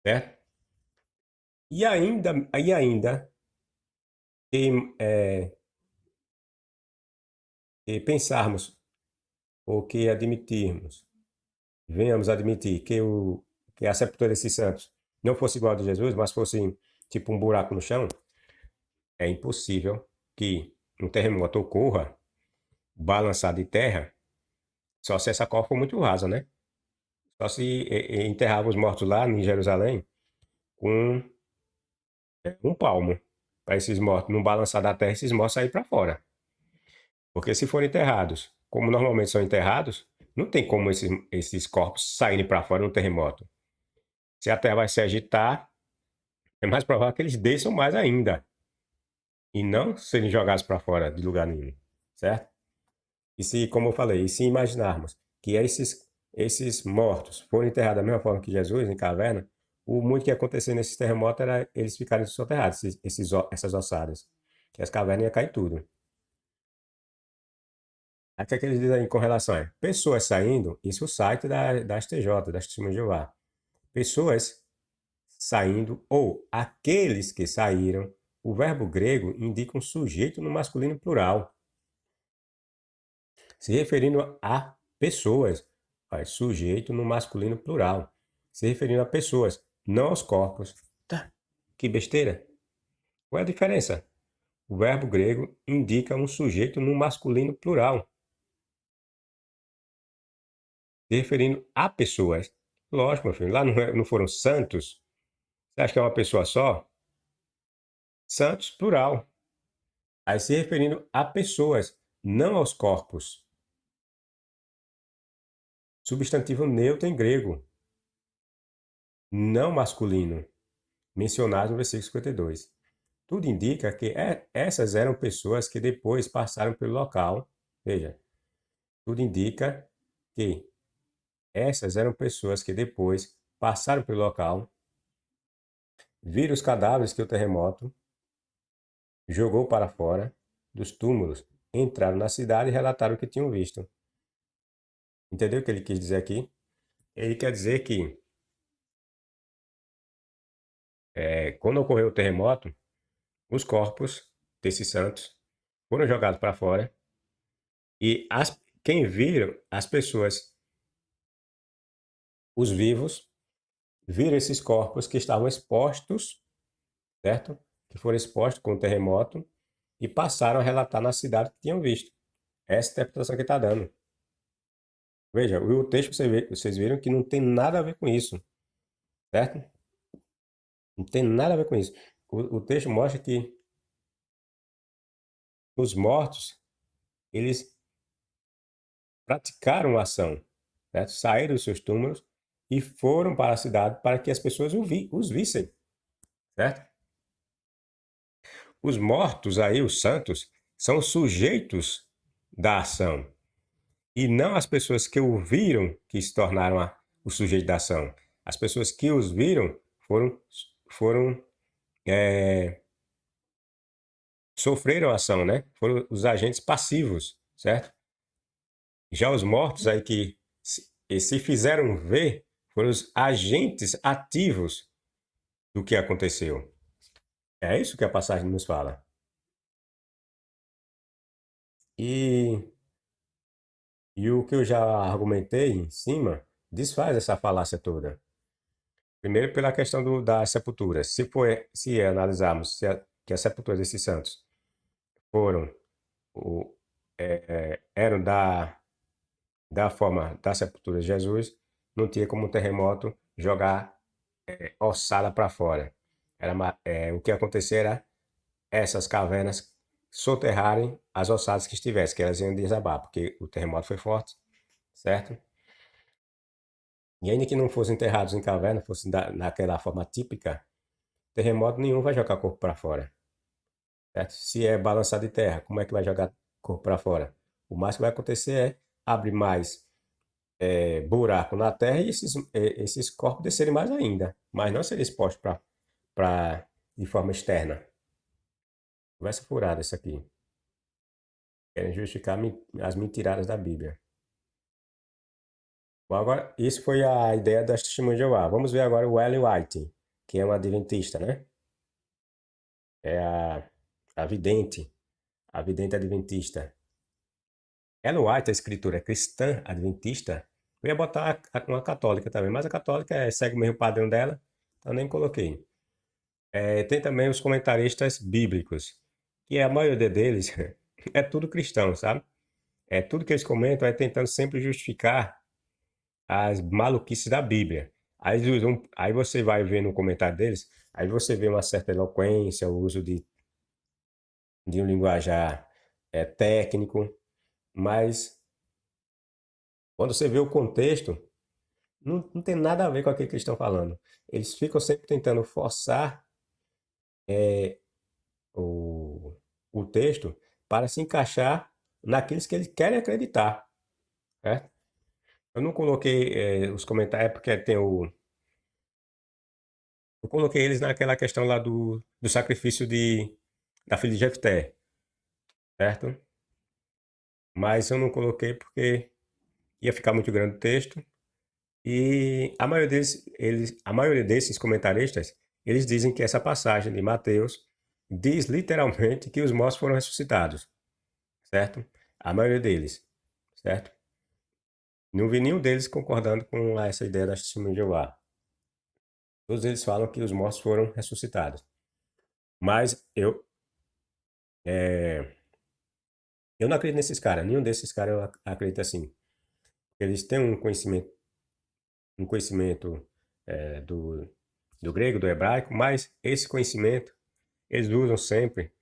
Certo? E ainda que, que pensarmos ou que admitirmos, venhamos admitir que a sepultura desses santos não fosse igual a de Jesus, mas fosse tipo um buraco no chão, é impossível que um terremoto ocorra, balançar de terra, só se essa cova for muito rasa, né? Só se enterrava os mortos lá em Jerusalém com um palmo, para esses mortos não balançar da terra, esses mortos saírem para fora. Porque se forem enterrados, como normalmente são enterrados, não tem como esses corpos saírem para fora no terremoto. Se a terra vai se agitar, é mais provável que eles desçam mais ainda e não serem jogados para fora de lugar nenhum, certo? E se, como eu falei, e se imaginarmos que esses mortos foram enterrados da mesma forma que Jesus, em caverna, o muito que ia acontecer nesses terremotos era eles ficarem soterrados, essas ossadas. Que as cavernas iam cair tudo. Aí o que é que eles dizem aí com relação a pessoas saindo, isso é o site da STJ, da Testemunha de Jeová. Pessoas saindo ou aqueles que saíram, o verbo grego indica um sujeito no masculino plural, se referindo a pessoas. Sujeito no masculino plural, se referindo a pessoas, não aos corpos. Tá, que besteira. Qual é a diferença? O verbo grego indica um sujeito no masculino plural, se referindo a pessoas. Lógico, meu filho, lá não foram santos? Você acha que é uma pessoa só? Santos, plural. Aí se referindo a pessoas, não aos corpos. Substantivo neutro em grego, não masculino, mencionado no versículo 52. Tudo indica que essas eram pessoas que depois passaram pelo local. Veja, tudo indica que essas eram pessoas que depois passaram pelo local, viram os cadáveres que o terremoto jogou para fora dos túmulos, entraram na cidade e relataram o que tinham visto. Entendeu o que ele quis dizer aqui? Ele quer dizer que quando ocorreu o terremoto, os corpos desses santos foram jogados para fora e quem viram, as pessoas, os vivos, viram esses corpos que estavam expostos, certo? Que foram expostos com o terremoto e passaram a relatar na cidade que tinham visto. Essa é a interpretação que está dando. Veja, o texto vocês viram que não tem nada a ver com isso, certo? Não tem nada a ver com isso. O texto mostra que os mortos, eles praticaram a ação, certo? Saíram dos seus túmulos e foram para a cidade para que as pessoas os vissem, certo? Os mortos aí, os santos, são sujeitos da ação e não as pessoas que o viram que se tornaram o sujeito da ação. As pessoas que os viram foram sofreram a ação, né? Foram os agentes passivos, certo? Já os mortos aí que se fizeram ver foram os agentes ativos do que aconteceu. É isso que a passagem nos fala. E, e o que eu já argumentei em cima desfaz essa falácia toda. Primeiro pela questão das sepulturas. Se analisarmos que as sepulturas desses santos foram o, eram da forma da sepultura de Jesus, não tinha como um terremoto jogar ossada para fora. O que acontecia era essas cavernas soterrarem as ossadas que estivessem, que elas iam desabar, porque o terremoto foi forte, certo? E ainda que não fossem enterrados em caverna, fossem naquela forma típica, terremoto nenhum vai jogar corpo para fora, certo? Se é balançado de terra, como é que vai jogar corpo para fora? O máximo que vai acontecer é abrir mais buraco na terra e esses corpos descerem mais ainda, mas não serem expostos de forma externa. Conversa furada isso aqui. Querem justificar as mentiradas da Bíblia. Bom, agora, isso foi a ideia das testemunhas de Jeová. Vamos ver agora o Ellen White, que é uma adventista, né? É a vidente adventista. Ellen White, a escritora cristã adventista, eu ia botar uma católica também, mas a católica segue o mesmo padrão dela, então nem coloquei. Tem também os comentaristas bíblicos, que a maioria deles é tudo cristão, sabe? Tudo que eles comentam é tentando sempre justificar as maluquices da Bíblia. Aí você vai ver no comentário deles, aí você vê uma certa eloquência, o uso de um linguajar técnico, mas quando você vê o contexto, não tem nada a ver com aquilo que eles estão falando. Eles ficam sempre tentando forçar o, o texto para se encaixar naqueles que eles querem acreditar, certo? Eu não coloquei os comentários, porque tem o. Eu coloquei eles naquela questão lá do sacrifício da filha de Jefté, certo? Mas eu não coloquei porque ia ficar muito grande o texto. E a maioria desses comentaristas, eles dizem que essa passagem de Mateus diz literalmente que os mortos foram ressuscitados, certo? A maioria deles, certo? Não vi nenhum deles concordando com essa ideia da testemunha de Jeová. Todos eles falam que os mortos foram ressuscitados. Mas eu não acredito nesses caras. Nenhum desses caras eu acredito assim. Eles têm um conhecimento do grego, do hebraico, mas esse conhecimento eles usam sempre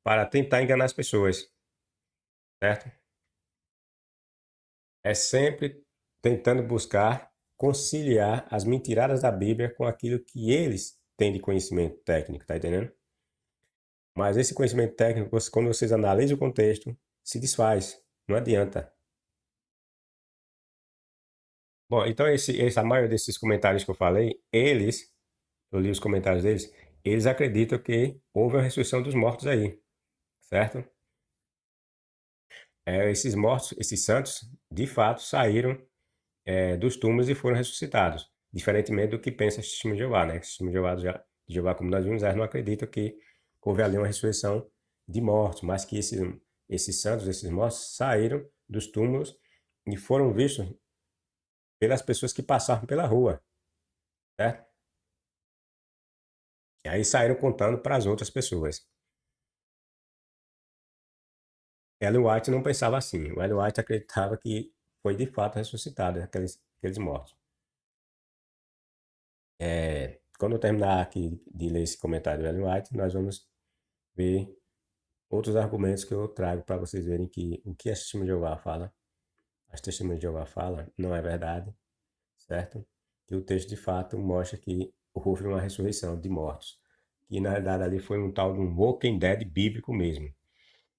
para tentar enganar as pessoas, certo? É sempre tentando buscar conciliar as mentiradas da Bíblia com aquilo que eles têm de conhecimento técnico, tá entendendo? Mas esse conhecimento técnico, quando vocês analisam o contexto, se desfaz, não adianta. Bom, então a maioria desses comentários que eu falei, eu li os comentários deles, eles acreditam que houve uma ressurreição dos mortos aí, certo? Esses mortos, esses santos, de fato, saíram dos túmulos e foram ressuscitados. Diferentemente do que pensa o Testemunho de Jeová, né? O Testemunho de Jeová, como nós vimos, eles não acreditam que houve ali uma ressurreição de mortos, mas que esses santos, esses mortos, saíram dos túmulos e foram vistos pelas pessoas que passavam pela rua, certo? E aí saíram contando para as outras pessoas. Ellen White não pensava assim. O Ellen White acreditava que foi de fato ressuscitado aqueles mortos. Quando eu terminar aqui de ler esse comentário do Ellen White, nós vamos ver outros argumentos que eu trago para vocês verem que o que a Testemunha de Jeová fala, as Testemunhas de Jeová fala, não é verdade, certo? Que o texto de fato mostra que houve uma ressurreição de mortos, que na realidade ali foi um tal de um Walking Dead bíblico mesmo.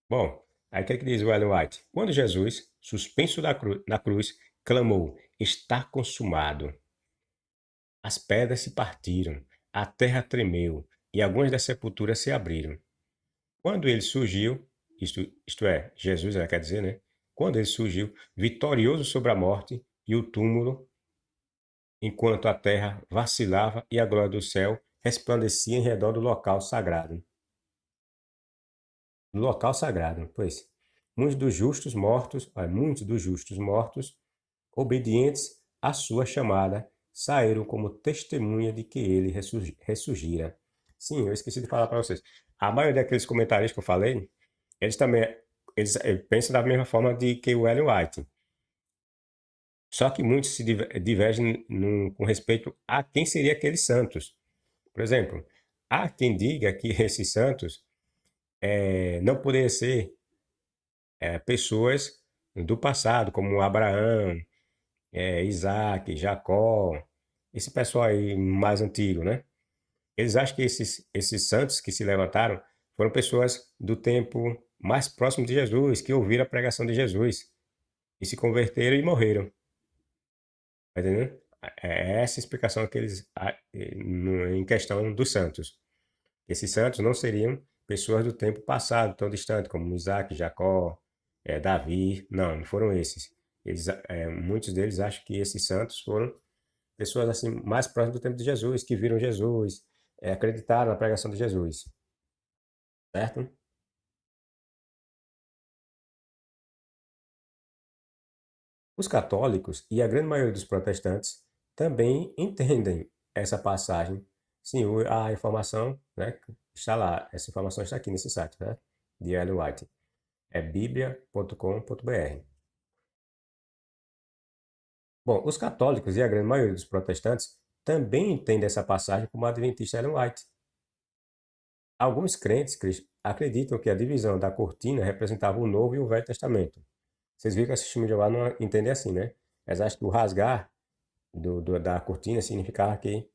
Bom, aí o que é que diz o Ellen White? Quando Jesus, suspenso na cruz, clamou: Está consumado. As pedras se partiram, a terra tremeu e algumas das sepulturas se abriram. Quando ele surgiu, isto é, Jesus, ela quer dizer, né? Quando ele surgiu, vitorioso sobre a morte e o túmulo, enquanto a terra vacilava e a glória do céu resplandecia em redor do local sagrado. No local sagrado, pois muitos dos justos mortos, obedientes à sua chamada, saíram como testemunha de que ele ressurgira. Sim, eu esqueci de falar para vocês. A maioria daqueles comentários que eu falei, eles também pensam da mesma forma de que o Ellen White. Só que muitos se divergem com respeito a quem seria aqueles santos. Por exemplo, há quem diga que esses santos não poderiam ser pessoas do passado, como Abraão, Isaac, Jacó, esse pessoal aí mais antigo, né? Eles acham que esses santos que se levantaram foram pessoas do tempo mais próximo de Jesus, que ouviram a pregação de Jesus e se converteram e morreram. Tá entendendo? É essa a explicação que em questão dos santos. Esses santos não seriam pessoas do tempo passado, tão distante, como Isaac, Jacó, Davi. Não, não foram esses. Muitos deles acham que esses santos foram pessoas assim mais próximas do tempo de Jesus, que viram Jesus, acreditaram na pregação de Jesus, certo? Os católicos e a grande maioria dos protestantes também entendem essa passagem. Sim, a informação, né, está lá. Essa informação está aqui nesse site, né, de Ellen White. É biblia.com.br. Bom, os católicos e a grande maioria dos protestantes também entendem essa passagem como a adventista Ellen White. Alguns crentes acreditam que a divisão da cortina representava o Novo e o Velho Testamento. Vocês viram que a Testemunha de Jeová não entendem assim, né? Eles acham que o rasgar da cortina significava que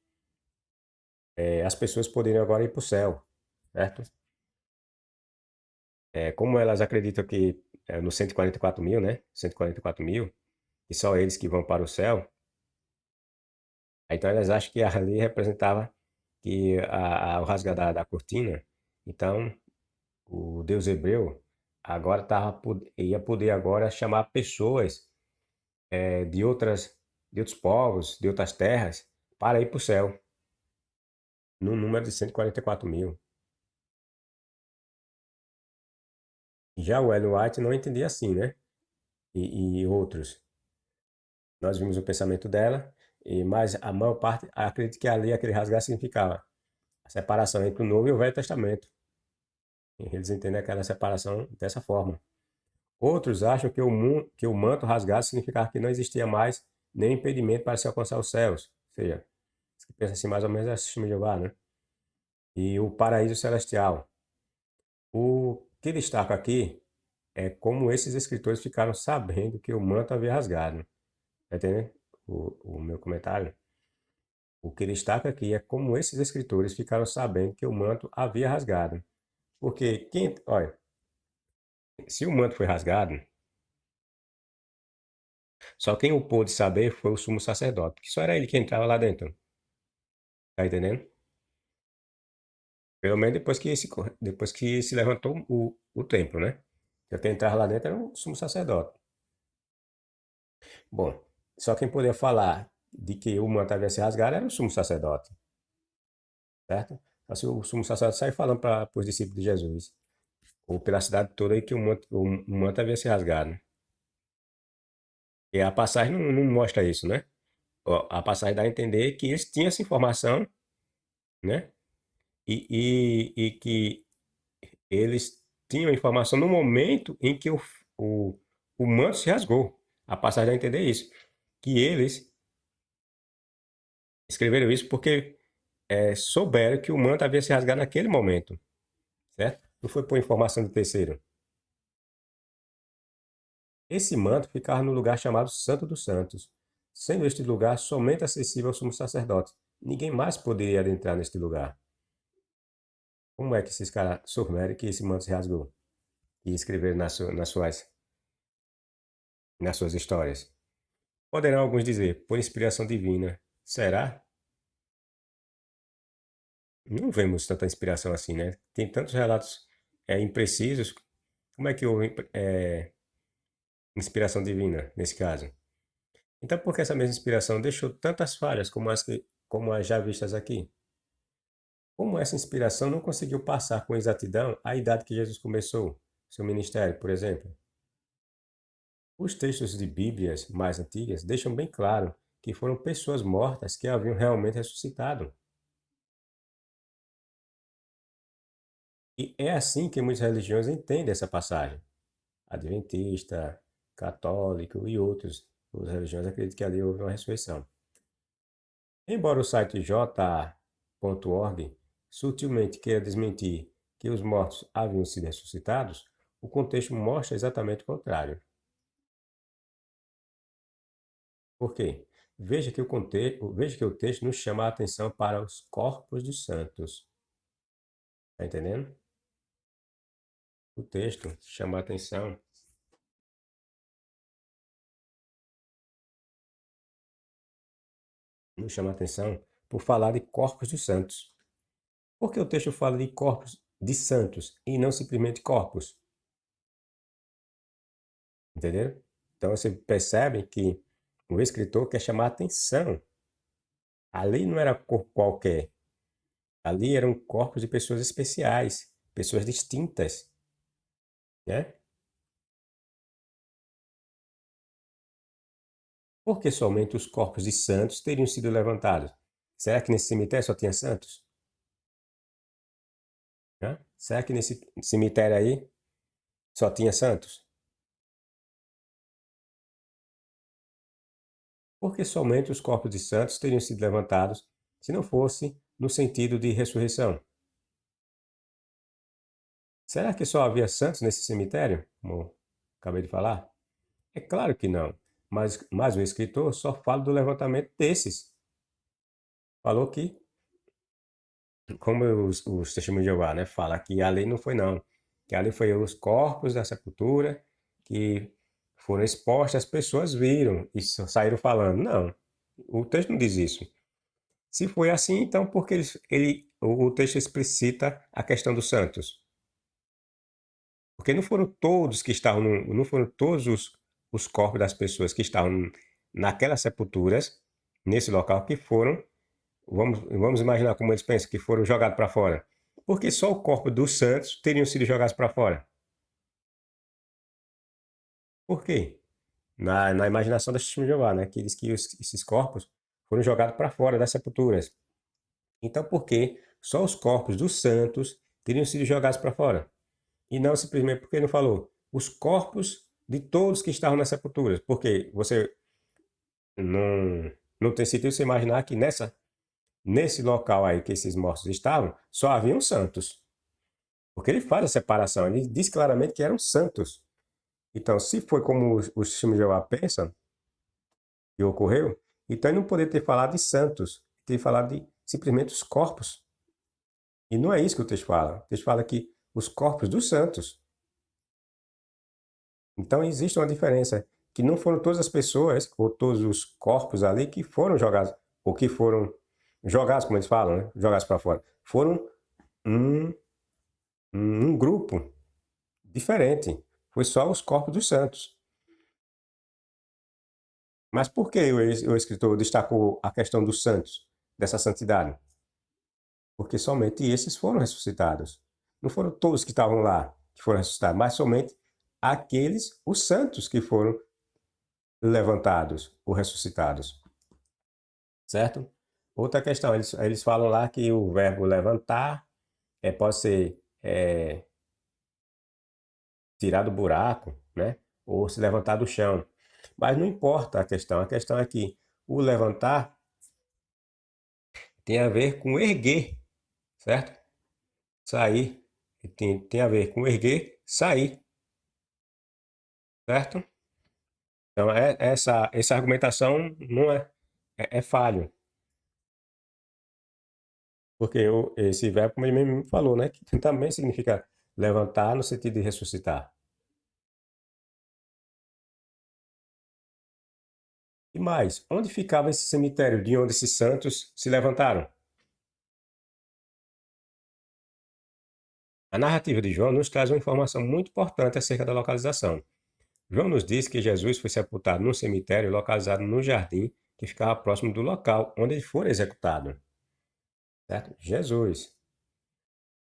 as pessoas poderiam agora ir para o céu, certo? Como elas acreditam que nos 144 mil, né? 144 mil, e só eles que vão para o céu. Então elas acham que ali representava que o rasgar da cortina. Então o Deus hebreu agora ia poder agora chamar pessoas de de outros povos, de outras terras, para ir para o céu, no número de 144 mil. Já o Ellen White não entendia assim, né? E outros. Nós vimos o pensamento dela, mas a maior parte acredita que ali aquele rasgar significava a separação entre o Novo e o Velho Testamento. E eles entendem aquela separação dessa forma. Outros acham que que o manto rasgado significava que não existia mais nenhum impedimento para se alcançar os céus. Ou seja, que pensa assim mais ou menos é o sistema de Jeová, né? E o paraíso celestial. O que destaca aqui é como esses escritores ficaram sabendo que o manto havia rasgado. Tá entendendo o meu comentário? O que destaca aqui é como esses escritores ficaram sabendo que o manto havia rasgado. Porque olha, se o manto foi rasgado, só quem o pôde saber foi o sumo sacerdote, que só era ele que entrava lá dentro. Tá entendendo? Pelo menos depois que se levantou o templo, né? Quem entrava lá dentro era o sumo sacerdote. Bom, só quem podia falar de que o manto havia se rasgado era o sumo sacerdote, certo? Assim, o sumo sacerdote sai falando para os discípulos de Jesus, ou pela cidade toda, aí que o manto havia se rasgado. E a passagem não mostra isso, né? A passagem dá a entender que eles tinham essa informação, né? E que eles tinham a informação no momento em que o, o manto se rasgou. A passagem dá a entender isso. Que eles escreveram isso porque souberam que o manto havia se rasgado naquele momento, certo? Não foi por informação do terceiro. Esse manto ficava no lugar chamado Santo dos Santos, sendo este lugar somente acessível ao sumo sacerdote. Ninguém mais poderia adentrar neste lugar. Como é que esses caras souberam que esse manto se rasgou? E escreveram nas suas histórias? Poderão alguns dizer, por inspiração divina. Será? Não vemos tanta inspiração assim, né? Tem tantos relatos imprecisos. Como é que houve inspiração divina nesse caso? Então, por que essa mesma inspiração deixou tantas falhas como as já vistas aqui? Como essa inspiração não conseguiu passar com exatidão a idade que Jesus começou seu ministério, por exemplo? Os textos de Bíblias mais antigas deixam bem claro que foram pessoas mortas que haviam realmente ressuscitado. E é assim que muitas religiões entendem essa passagem. Adventista, católico e outras religiões acreditam que ali houve uma ressurreição. Embora o site j.org sutilmente queira desmentir que os mortos haviam sido ressuscitados, o contexto mostra exatamente o contrário. Por quê? Veja que o texto nos chama a atenção para os corpos dos santos. Está entendendo? O texto chama a atenção, nos chama a atenção por falar de corpos dos santos. Por que o texto fala de corpos de santos e não simplesmente corpos? Entenderam? Então você percebe que o escritor quer chamar a atenção. Ali não era corpo qualquer. Ali eram corpos de pessoas especiais, pessoas distintas, né? Por que somente os corpos de santos teriam sido levantados? Será que nesse cemitério só tinha santos? Né? Será que nesse cemitério aí só tinha santos? Por que somente os corpos de santos teriam sido levantados se não fosse no sentido de ressurreição? Será que só havia santos nesse cemitério, como acabei de falar? É claro que não, mas o escritor só fala do levantamento desses. Falou que, como os testemunhos de Jeová, né, fala que ali não foi não, que ali foi os corpos da sepultura que foram expostas, as pessoas viram e saíram falando. Não, o texto não diz isso. Se foi assim, então por que o texto explicita a questão dos santos? Porque não foram todos que estavam, não foram todos os corpos das pessoas que estavam naquelas sepulturas, nesse local, que foram, vamos imaginar como eles pensam, que foram jogados para fora. Porque só o corpo dos santos teriam sido jogados para fora. Por quê? Na imaginação da Testemunha de Jeová, né? Que diz que esses corpos foram jogados para fora das sepulturas. Então, por que só os corpos dos santos teriam sido jogados para fora? E não simplesmente porque não falou os corpos de todos que estavam nas sepulturas. Porque você não tem sentido você imaginar que nesse local aí que esses mortos estavam, só haviam santos. Porque ele faz a separação, ele diz claramente que eram santos. Então, se foi como os testemunhos de Jeová pensam, que ocorreu, então ele não poderia ter falado de santos, ter falado de simplesmente os corpos. E não é isso que o texto fala. O texto fala que os corpos dos santos. Então existe uma diferença, que não foram todas as pessoas, ou todos os corpos ali que foram jogados, ou que foram jogados, como eles falam, né? Jogados para fora. Foram um, um grupo diferente. Foi só os corpos dos santos. Mas por que o escritor destacou a questão dos santos, dessa santidade? Porque somente esses foram ressuscitados. Não foram todos que estavam lá que foram ressuscitados, mas somente aqueles, os santos, que foram levantados ou ressuscitados. Certo? Outra questão, eles falam lá que o verbo levantar pode ser tirar do buraco, né? Ou se levantar do chão. Mas não importa a questão é que o levantar tem a ver com erguer, certo? Sair. Tem a ver com erguer, sair, certo? Então, essa argumentação não é falho. Porque esse verbo, como ele mesmo falou, né? Que também significa levantar no sentido de ressuscitar. E mais, onde ficava esse cemitério de onde esses santos se levantaram? A narrativa de João nos traz uma informação muito importante acerca da localização. João nos diz que Jesus foi sepultado num cemitério localizado no jardim que ficava próximo do local onde ele foi executado. Certo? Jesus.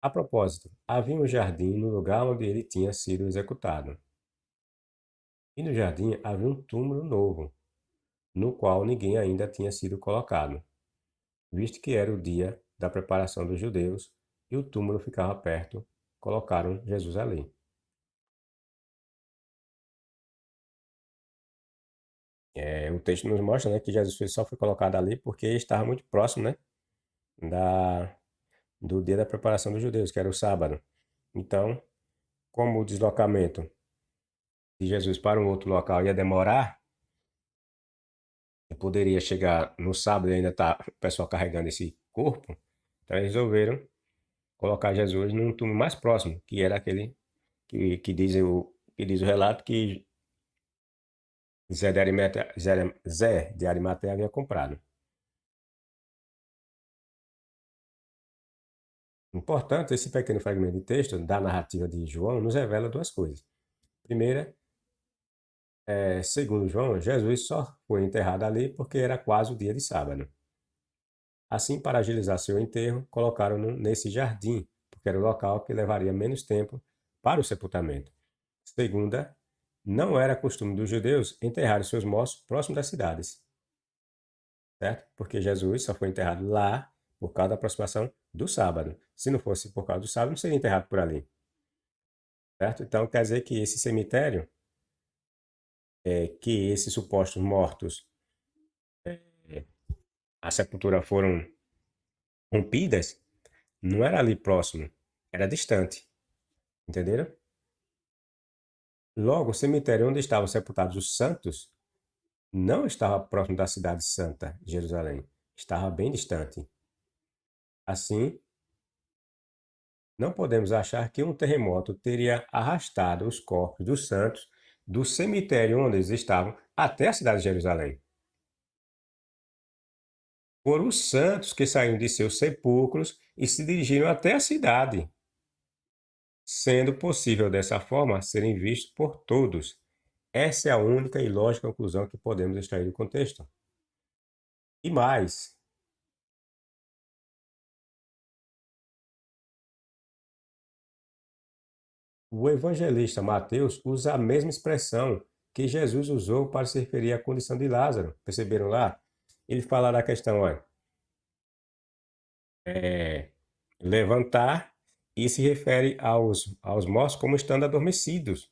A propósito, havia um jardim no lugar onde ele tinha sido executado. E no jardim havia um túmulo novo, no qual ninguém ainda tinha sido colocado, visto que era o dia da preparação dos judeus e o túmulo ficava perto, colocaram Jesus ali. O texto nos mostra, né, que Jesus só foi colocado ali porque estava muito próximo, né, da, do dia da preparação dos judeus, que era o sábado. Então, como o deslocamento de Jesus para um outro local ia demorar, e poderia chegar no sábado e ainda estar o pessoal carregando esse corpo, então eles resolveram colocar Jesus num túmulo mais próximo, que era aquele que diz o relato que Zé de Arimateia havia comprado. Importante, esse pequeno fragmento de texto da narrativa de João nos revela duas coisas. Primeira, segundo João, Jesus só foi enterrado ali porque era quase o dia de sábado. Assim, para agilizar seu enterro, colocaram-no nesse jardim, porque era o local que levaria menos tempo para o sepultamento. Segunda, não era costume dos judeus enterrar seus mortos próximo das cidades, certo? Porque Jesus só foi enterrado lá por causa da aproximação do sábado. Se não fosse por causa do sábado, não seria enterrado por ali, certo? Então, quer dizer que esse cemitério, que esses supostos mortos, a sepultura foram rompidas, não era ali próximo, era distante, entenderam? Logo, o cemitério onde estavam sepultados os santos não estava próximo da cidade santa, Jerusalém. Estava bem distante. Assim, não podemos achar que um terremoto teria arrastado os corpos dos santos do cemitério onde eles estavam até a cidade de Jerusalém. Foram os santos que saíram de seus sepulcros e se dirigiram até a cidade, sendo possível dessa forma serem vistos por todos. Essa é a única e lógica conclusão que podemos extrair do contexto. E mais, o evangelista Mateus usa a mesma expressão que Jesus usou para se referir à condição de Lázaro. Perceberam lá? Ele fala da questão, olha, levantar e se refere aos mortos como estando adormecidos.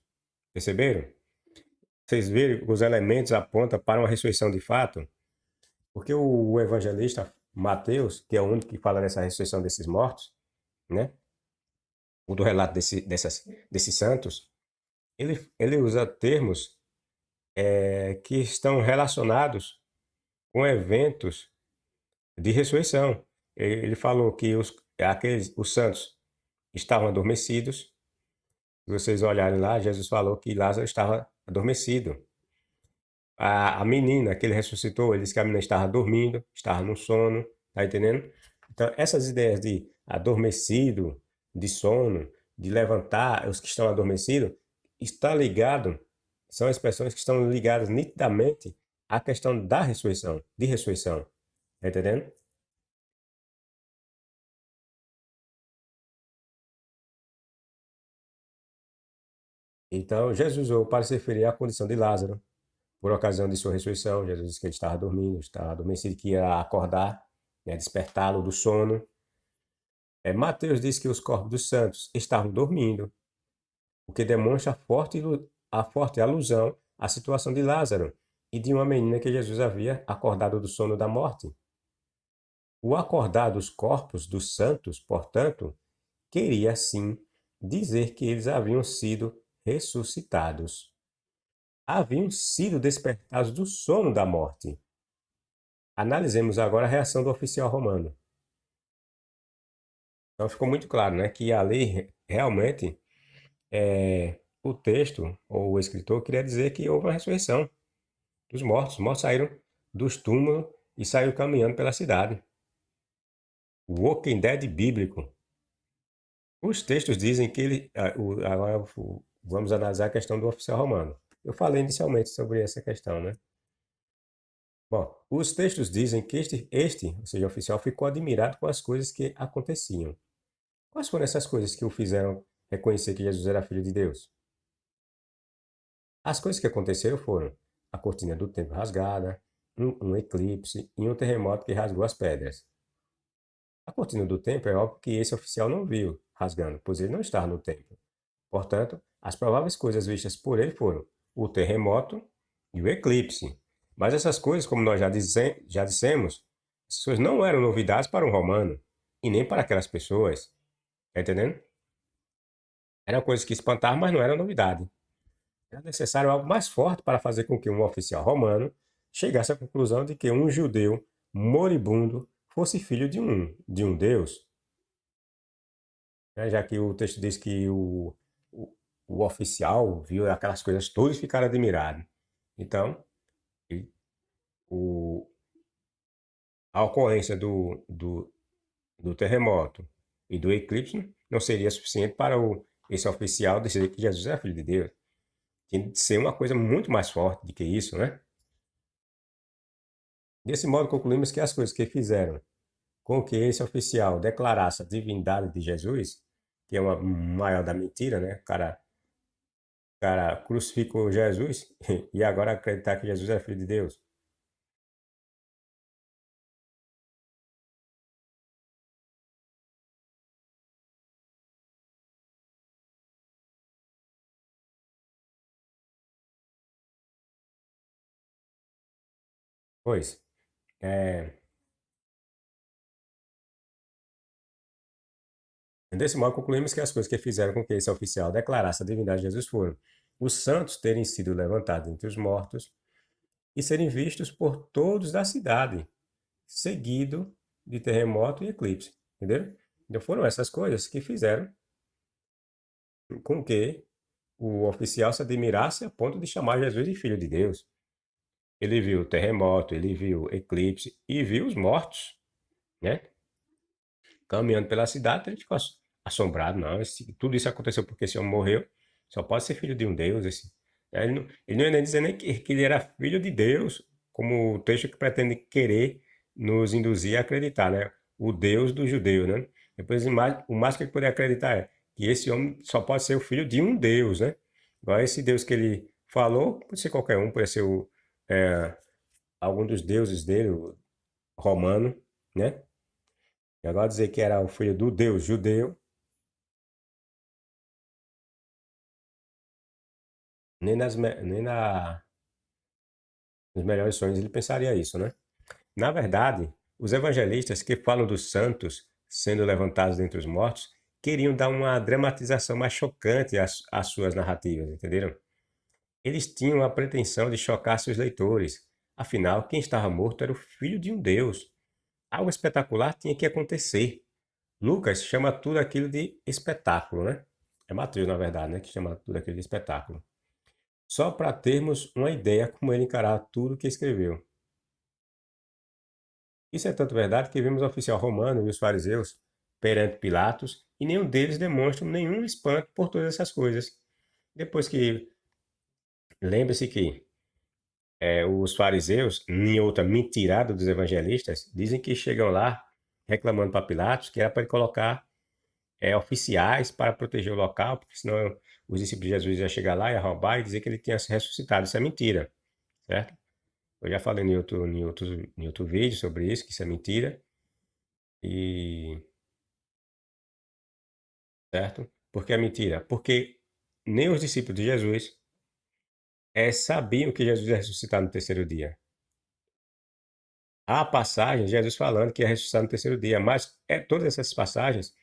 Perceberam? Vocês viram que os elementos apontam para uma ressurreição de fato? Porque o evangelista Mateus, que é o único que fala dessa ressurreição desses mortos, né? O do relato desses santos, ele usa termos que estão relacionados com eventos de ressurreição. Ele falou que os santos estavam adormecidos. Se vocês olharem lá, Jesus falou que Lázaro estava adormecido. A menina que ele ressuscitou, ele disse que a menina estava dormindo, estava no sono, tá entendendo? Então, essas ideias de adormecido, de sono, de levantar os que estão adormecidos, está ligado, são expressões que estão ligadas nitidamente à questão da ressurreição, de ressurreição, tá entendendo? Então, Jesus usou para se referir à condição de Lázaro, por ocasião de sua ressurreição. Jesus disse que ele estava dormindo, estava adormecido, que ia acordar, né, despertá-lo do sono. Mateus diz que os corpos dos santos estavam dormindo, o que demonstra a forte alusão à situação de Lázaro e de uma menina que Jesus havia acordado do sono da morte. O acordar dos corpos dos santos, portanto, queria sim dizer que eles haviam sido ressuscitados. Haviam sido despertados do sono da morte. Analisemos agora a reação do oficial romano. Então ficou muito claro, né, que ali realmente o texto ou o escritor queria dizer que houve uma ressurreição dos mortos. Os mortos saíram dos túmulos e saíram caminhando pela cidade. O Walking Dead bíblico. Os textos dizem que ele. Agora vamos analisar a questão do oficial romano. Eu falei inicialmente sobre essa questão, né? Bom, os textos dizem que ou seja, o oficial, ficou admirado com as coisas que aconteciam. Quais foram essas coisas que o fizeram reconhecer que Jesus era filho de Deus? As coisas que aconteceram foram a cortina do templo rasgada, um eclipse e um terremoto que rasgou as pedras. A cortina do templo é óbvio que esse oficial não viu rasgando, pois ele não estava no templo. Portanto, as prováveis coisas vistas por ele foram o terremoto e o eclipse. Mas essas coisas, como nós já dissemos, essas coisas não eram novidades para um romano e nem para aquelas pessoas. Está entendendo? Eram coisas que espantavam, mas não eram novidade. Era necessário algo mais forte para fazer com que um oficial romano chegasse à conclusão de que um judeu moribundo fosse filho de um deus. Já que o texto diz que o, o oficial viu aquelas coisas todas e ficaram admirados. Então, o, a ocorrência do terremoto e do eclipse não seria suficiente para esse oficial dizer que Jesus é filho de Deus. Tinha de ser uma coisa muito mais forte do que isso, né? Desse modo, concluímos que as coisas que fizeram com que esse oficial declarasse a divindade de Jesus, que é uma maior da mentira, né? O cara crucificou Jesus e agora acreditar que Jesus é filho de Deus. Pois, desse modo concluímos que as coisas que fizeram com que esse oficial declarasse a divindade de Jesus foram os santos terem sido levantados entre os mortos e serem vistos por todos da cidade, seguido de terremoto e eclipse, entenderam? Então foram essas coisas que fizeram com que o oficial se admirasse a ponto de chamar Jesus de filho de Deus. Ele viu o terremoto, ele viu o eclipse e viu os mortos, né? Caminhando pela cidade, ele ficou assombrado. Não, tudo isso aconteceu porque esse homem morreu. Só pode ser filho de um Deus. Ele não ia nem dizer nem que ele era filho de Deus, como o texto que pretende querer nos induzir a acreditar, né? O Deus do judeu, né? Depois, o mais que ele poderia acreditar é que esse homem só pode ser o filho de um Deus, né? Agora, esse Deus que ele falou, pode ser qualquer um, pode ser é, algum dos deuses dele, o romano, né? E agora dizer que era o filho do Deus judeu, nem nos melhores sonhos ele pensaria isso, né? Na verdade, os evangelistas que falam dos santos sendo levantados dentre os mortos queriam dar uma dramatização mais chocante às suas narrativas, entenderam? Eles tinham a pretensão de chocar seus leitores. Afinal, quem estava morto era o filho de um Deus. Algo espetacular tinha que acontecer. Lucas chama tudo aquilo de espetáculo, né? É Mateus, na verdade, né, que chama tudo aquilo de espetáculo. Só para termos uma ideia como ele encarava tudo o que escreveu. Isso é tanto verdade que vemos o oficial romano e os fariseus perante Pilatos e nenhum deles demonstra nenhum espanto por todas essas coisas. Depois que, lembre-se que os fariseus, em outra mentirada dos evangelistas, dizem que chegam lá reclamando para Pilatos que era para ele colocar oficiais para proteger o local, porque senão os discípulos de Jesus iam chegar lá e roubar e dizer que ele tinha se ressuscitado. Isso é mentira, certo? Eu já falei em outro vídeo sobre isso, que isso é mentira. E. Certo? Por que é mentira? Porque nem os discípulos de Jesus sabiam que Jesus ia ressuscitar no terceiro dia. Há passagem, Jesus falando que ia ressuscitar no terceiro dia, mas todas essas passagens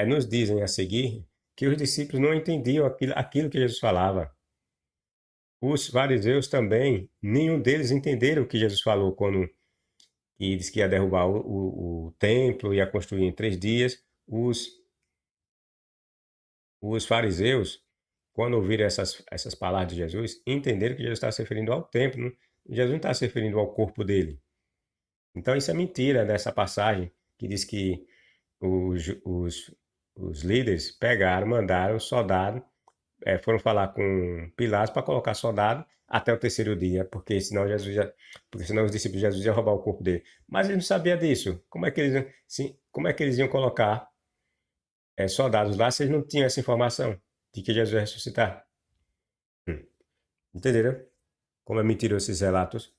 nos dizem a seguir que os discípulos não entendiam aquilo que Jesus falava. Os fariseus também, nenhum deles entenderam o que Jesus falou quando e disse que ia derrubar o templo, ia construir em 3 dias. Os fariseus, quando ouviram essas palavras de Jesus, entenderam que Jesus estava se referindo ao templo, né? Jesus não está se referindo ao corpo dele. Então isso é mentira dessa passagem que diz que os líderes pegaram, mandaram soldado, foram falar com Pilatos para colocar soldado até o terceiro dia, porque senão os discípulos de Jesus iam roubar o corpo dele. Mas eles não sabiam disso. Como é que eles iam colocar soldados lá se eles não tinham essa informação de que Jesus ia ressuscitar? Entenderam? Como é mentiroso esses relatos?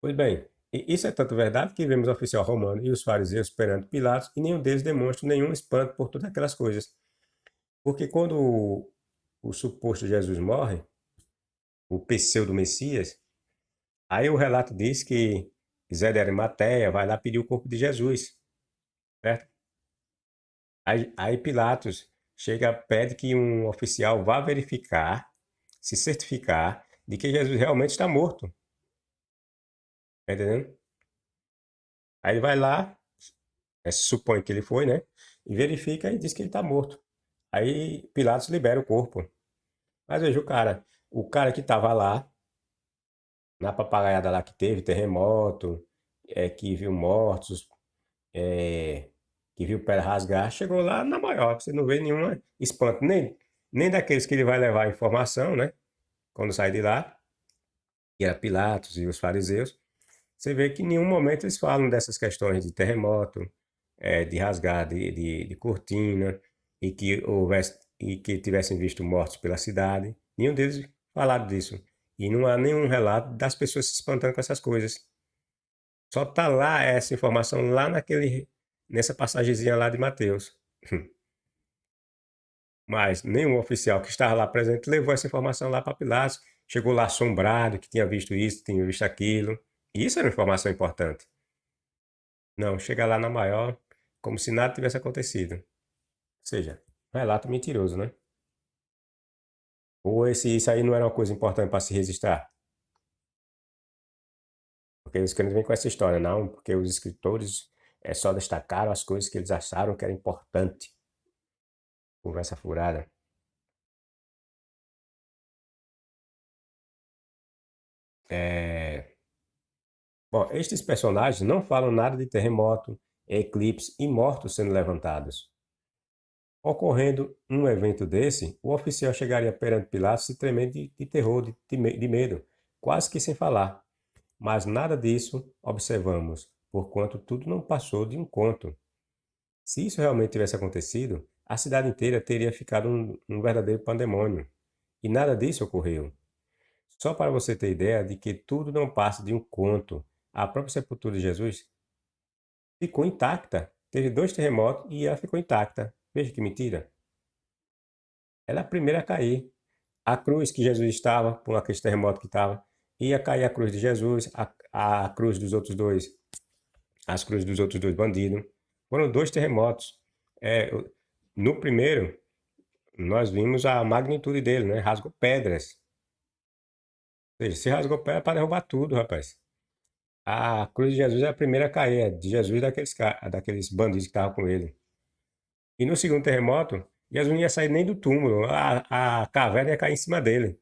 Pois bem, isso é tanto verdade que vemos o oficial romano e os fariseus perante Pilatos e nenhum deles demonstra nenhum espanto por todas aquelas coisas. Porque quando o suposto Jesus morre, o pseudo-messias, aí o relato diz que Zé de Arimateia vai lá pedir o corpo de Jesus, certo? Aí Pilatos chega, pede que um oficial vá verificar, se certificar de que Jesus realmente está morto. Tá entendendo? Aí ele vai lá, supõe que ele foi, né? E verifica e diz que ele está morto. Aí Pilatos libera o corpo. Mas veja o cara que estava lá, na papagaiada lá que teve, terremoto, que viu mortos, é, que viu pé rasgar, chegou lá na maior. Você não vê nenhum espanto, nem daqueles que ele vai levar a informação, né? Quando sai de lá, que era Pilatos e os fariseus. Você vê que em nenhum momento eles falam dessas questões de terremoto, de rasgar de cortina, e que tivessem visto mortos pela cidade. Nenhum deles falaram disso. E não há nenhum relato das pessoas se espantando com essas coisas. Só está lá essa informação lá nessa passagemzinha lá de Mateus. Mas nenhum oficial que estava lá presente levou essa informação lá para Pilatos. Chegou lá assombrado, que tinha visto isso, tinha visto aquilo. E isso era uma informação importante. Não, chega lá na maior, como se nada tivesse acontecido. Ou seja, relato mentiroso, né? Ou isso aí não era uma coisa importante para se registrar? Porque os crentes vêm com essa história, não, porque os escritores só destacaram as coisas que eles acharam que era importante. Conversa furada. Bom, estes personagens não falam nada de terremoto, eclipse e mortos sendo levantados. Ocorrendo um evento desse, o oficial chegaria perante Pilatos se tremendo de terror, de medo, quase que sem falar. Mas nada disso observamos, porquanto tudo não passou de um conto. Se isso realmente tivesse acontecido, a cidade inteira teria ficado um verdadeiro pandemônio. E nada disso ocorreu. Só para você ter ideia de que tudo não passa de um conto, a própria sepultura de Jesus ficou intacta. Teve 2 terremotos e ela ficou intacta. Veja que mentira. Ela é a primeira a cair. A cruz que Jesus estava, com aquele terremoto que estava, ia cair a cruz de Jesus, a cruz dos outros dois, as cruzes dos outros dois bandidos. Foram 2 terremotos. No primeiro, nós vimos a magnitude dele, né? Rasgou pedras. Ou seja, se rasgou pedra para derrubar tudo, rapaz. A cruz de Jesus é a primeira a cair, é de Jesus e daqueles bandidos que estavam com ele. E no segundo terremoto, Jesus não ia sair nem do túmulo, a caverna ia cair em cima dele.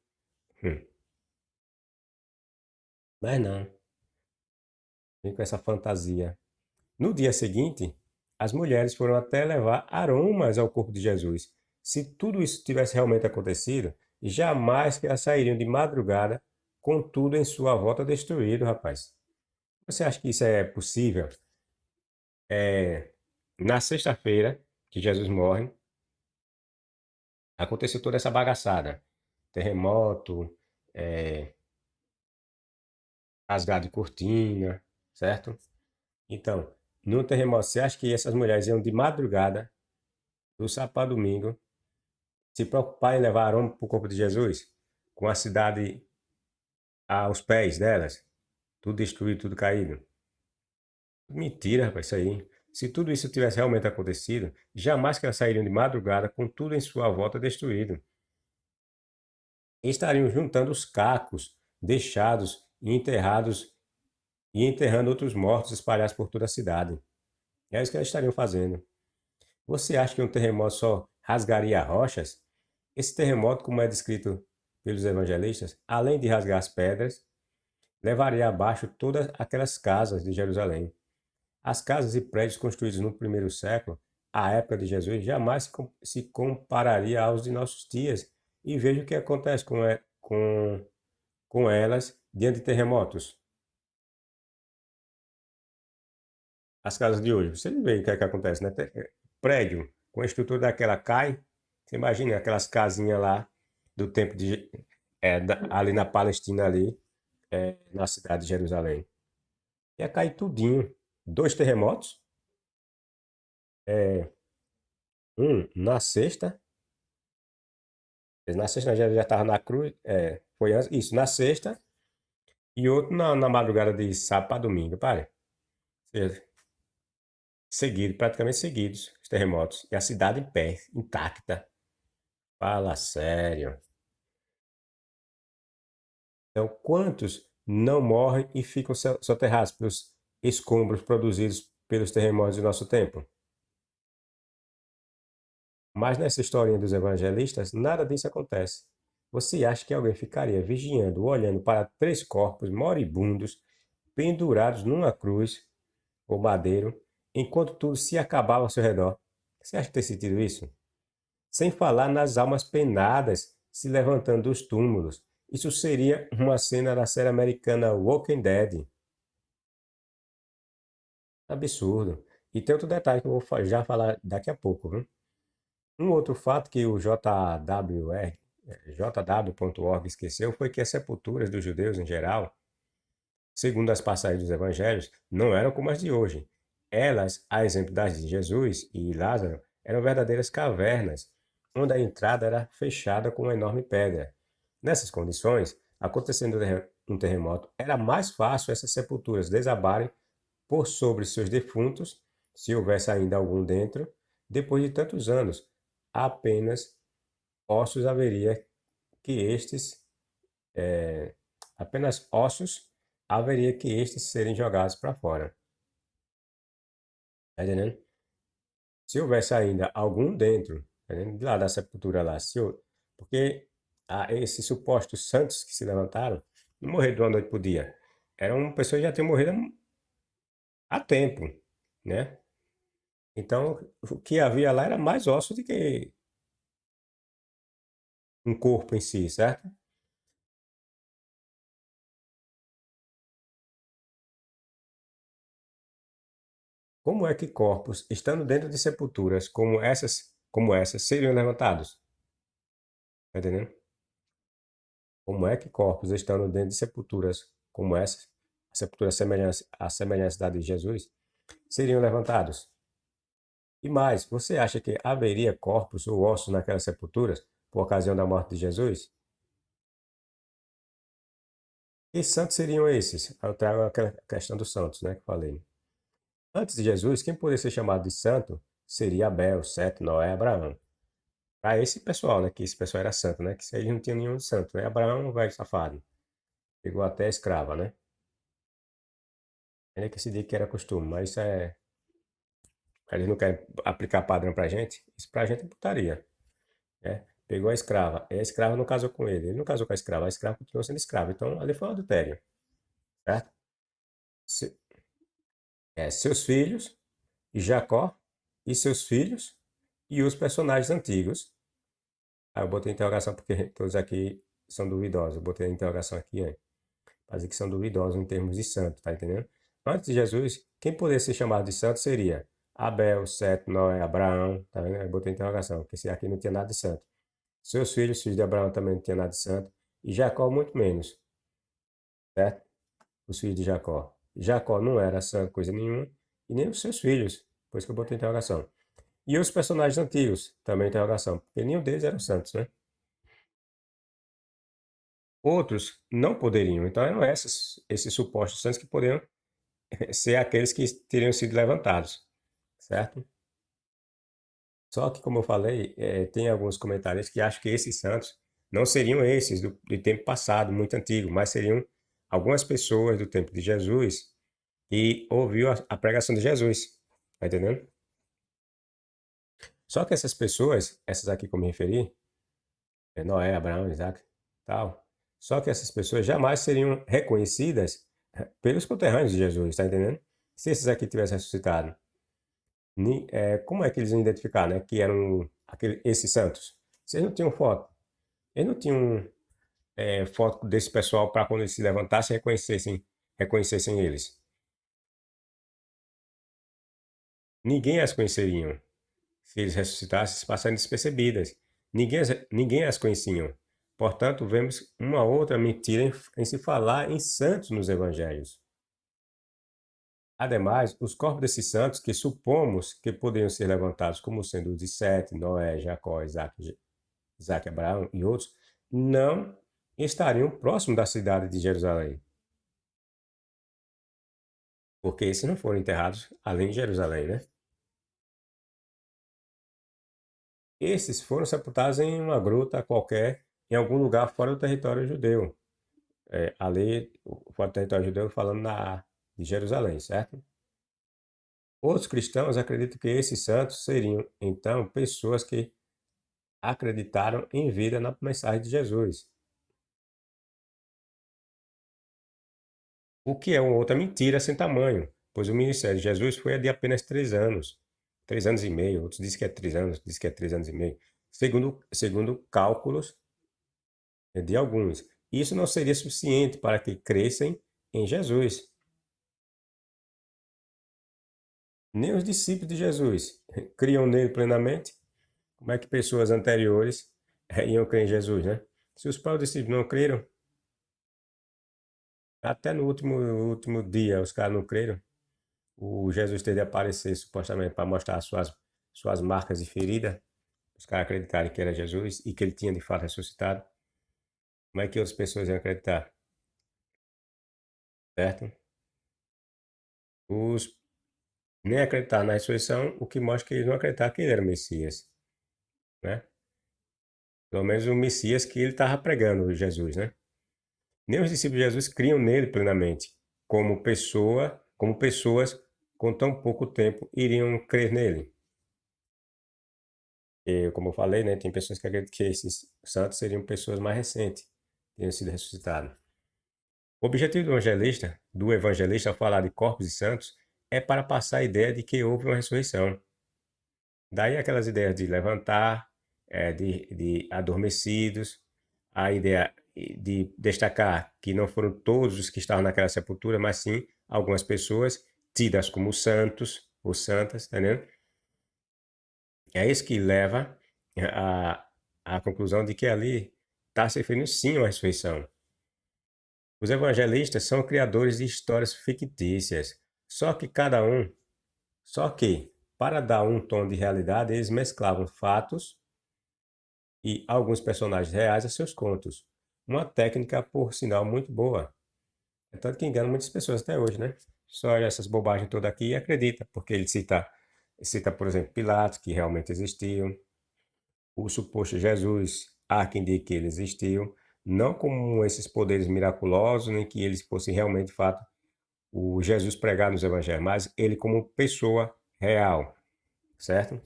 Hum. Mas não, vem com essa fantasia. No dia seguinte, as mulheres foram até levar aromas ao corpo de Jesus. Se tudo isso tivesse realmente acontecido, jamais que elas sairiam de madrugada com tudo em sua volta destruído, rapaz. Você acha que isso é possível? Na sexta-feira que Jesus morre, aconteceu toda essa bagaçada. Terremoto, rasgado de cortina, certo? Então, no terremoto, você acha que essas mulheres iam de madrugada, do sábado para domingo, se preocupar em levar aroma para o corpo de Jesus? Com a cidade aos pés delas? Tudo destruído, tudo caído? Mentira, rapaz, isso aí. Se tudo isso tivesse realmente acontecido, jamais que elas sairiam de madrugada com tudo em sua volta destruído. Estariam juntando os cacos deixados e enterrando outros mortos espalhados por toda a cidade. É isso que eles estariam fazendo. Você acha que um terremoto só rasgaria rochas? Esse terremoto, como é descrito pelos evangelistas, além de rasgar as pedras, levaria abaixo todas aquelas casas de Jerusalém. As casas e prédios construídos no primeiro século, à época de Jesus, jamais se compararia aos de nossos dias. E veja o que acontece com elas diante de terremotos. As casas de hoje, você vê o que é que acontece, né? Prédio com a estrutura daquela cai, você imagina aquelas casinhas lá do tempo ali na Palestina ali, na cidade de Jerusalém. Ia cair tudinho. 2 terremotos, na sexta. Na sexta já estava na cruz, foi isso, na sexta, e outro na madrugada de sábado para domingo, pare. Seguido, praticamente seguidos, os terremotos. E a cidade em pé, intacta. Fala sério. Então, quantos não morrem e ficam soterrados pelos escombros produzidos pelos terremotos do nosso tempo? Mas nessa historinha dos evangelistas, nada disso acontece. Você acha que alguém ficaria vigiando, olhando para 3 corpos moribundos pendurados numa cruz ou madeiro, enquanto tudo se acabava ao seu redor? Você acha que tem sentido isso? Sem falar nas almas penadas se levantando dos túmulos. Isso seria uma cena da série americana Walking Dead. Absurdo. E tem outro detalhe que eu vou já falar daqui a pouco, viu? Um outro fato que o JW.org esqueceu foi que as sepulturas dos judeus em geral, segundo as passagens dos evangelhos, não eram como as de hoje. Elas, a exemplo das de Jesus e Lázaro, eram verdadeiras cavernas, onde a entrada era fechada com uma enorme pedra. Nessas condições, acontecendo um terremoto, era mais fácil essas sepulturas desabarem por sobre seus defuntos, se houvesse ainda algum dentro, depois de tantos anos. Apenas ossos haveria que estes, apenas ossos haveria que estes serem jogados para fora. Tá entendendo? Se houvesse ainda algum dentro, tá entendendo? Da sepultura lá, porque esses supostos santos que se levantaram, Não morreram de uma noite para o dia. Eram pessoas que já tinham morrido há tempo, né? Então, o que havia lá era mais ossos do que um corpo em si, certo? Como é que corpos, estando dentro de sepulturas como essas seriam levantados? Tá entendendo? Como é que corpos, estando dentro de sepulturas como essas, sepulturas à semelhança da de Jesus, seriam levantados? E mais, você acha que haveria corpos ou ossos naquelas sepulturas por ocasião da morte de Jesus? Que santos seriam esses? Eu trago aquela questão dos santos, né, que falei. Antes de Jesus, quem poderia ser chamado de santo seria Abel, Sete, Noé, Abraão. Para esse pessoal, né, que esse pessoal era santo, né, que eles não tinham nenhum santo, né? Abraão, velho safado, pegou até a escrava, né? Ainda que se diga que era costume, mas isso é. Eles não querem aplicar padrão pra gente, isso pra gente é putaria, né? Pegou a escrava não casou com ele não casou com a escrava continuou sendo escrava, então ali foi um adultério, certo? Se- seus filhos, e Jacó, e seus filhos, e os personagens antigos. Aí eu botei interrogação porque todos aqui são duvidosos, eu botei a interrogação aqui, hein? Para dizer que são duvidosos em termos de santo, tá entendendo? Antes de Jesus, quem poderia ser chamado de santo seria Abel, Sete, Noé, Abraão, tá vendo? Eu botei interrogação, porque esse aqui não tinha nada de santo. Seus filhos de Abraão também não tinha nada de santo, e Jacó muito menos, certo? Os filhos de Jacó. Jacó não era santo coisa nenhuma, e nem os seus filhos, por isso que eu botei interrogação. E os personagens antigos, também interrogação, porque nenhum deles eram santos, né? Outros não poderiam, então eram esses supostos santos que poderiam ser aqueles que teriam sido levantados, certo? Só que, como eu falei, tem alguns comentários que acham que esses santos não seriam esses do tempo passado, muito antigo, mas seriam algumas pessoas do tempo de Jesus que ouviu a pregação de Jesus, tá entendendo? Só que essas pessoas, essas aqui que eu me referi, Noé, Abraão, Isaac, tal, só que essas pessoas jamais seriam reconhecidas pelos conterrâneos de Jesus, tá entendendo? Se esses aqui tivessem ressuscitado, como é que eles iam identificar, né, que eram esses santos? Se eles não tinham foto, eles não tinham foto desse pessoal para quando eles se levantassem reconhecessem eles. Ninguém as conheceria se eles ressuscitassem, passarem despercebidas. Ninguém as conhecia. Portanto, vemos uma outra mentira em se falar em santos nos evangelhos. Ademais, os corpos desses santos, que supomos que poderiam ser levantados como sendo os de Sete, Noé, Jacó, Isaac, Abraão e outros, não estariam próximos da cidade de Jerusalém, porque esses não foram enterrados além de Jerusalém, né? Esses foram sepultados em uma gruta qualquer, em algum lugar fora do território judeu. Ali, fora do território judeu, falando de Jerusalém, certo? Outros cristãos acreditam que esses santos seriam, então, pessoas que acreditaram em vida na mensagem de Jesus. O que é uma outra mentira sem tamanho, pois o ministério de Jesus foi de apenas 3 anos. 3 anos e meio, outros dizem que é 3 anos, dizem que é 3 anos e meio. Segundo cálculos de alguns. Isso não seria suficiente para que crescem em Jesus. Nem os discípulos de Jesus criam nele plenamente. Como é que pessoas anteriores iam crer em Jesus, né? Se os próprios discípulos não creram, até no último dia os caras não creram. O Jesus teve de aparecer supostamente para mostrar suas marcas de ferida. Os caras acreditarem que era Jesus e que ele tinha de fato ressuscitado. Como é que outras pessoas iam acreditar? Certo? Os nem acreditar na ressurreição, o que mostra que eles não acreditaram que ele era o Messias, né? Pelo menos o Messias que ele estava pregando, Jesus, né? Nem os discípulos de Jesus criam nele plenamente, como pessoas com tão pouco tempo iriam crer nele. E, como eu falei, né, tem pessoas que acreditam que esses santos seriam pessoas mais recentes, que teriam sido ressuscitados. O objetivo do evangelista ao falar de corpos e santos, é para passar a ideia de que houve uma ressurreição. Daí aquelas ideias de levantar, de adormecidos, a ideia de destacar que não foram todos os que estavam naquela sepultura, mas sim algumas pessoas tidas como santos ou santas, entendeu? É isso que leva à conclusão de que ali está se referindo sim a uma ressurreição. Os evangelistas são criadores de histórias fictícias, só que cada um, só que para dar um tom de realidade, eles mesclavam fatos e alguns personagens reais a seus contos. Uma técnica, por sinal, muito boa. É tanto que engana muitas pessoas até hoje, né? Só olha essas bobagens todas aqui e acredita, porque ele cita, por exemplo, Pilatos, que realmente existiu, o suposto Jesus, há quem diga que ele existiu, não como esses poderes miraculosos, nem que eles fossem realmente, de fato, o Jesus pregado nos evangelhos, mas ele como pessoa real, certo?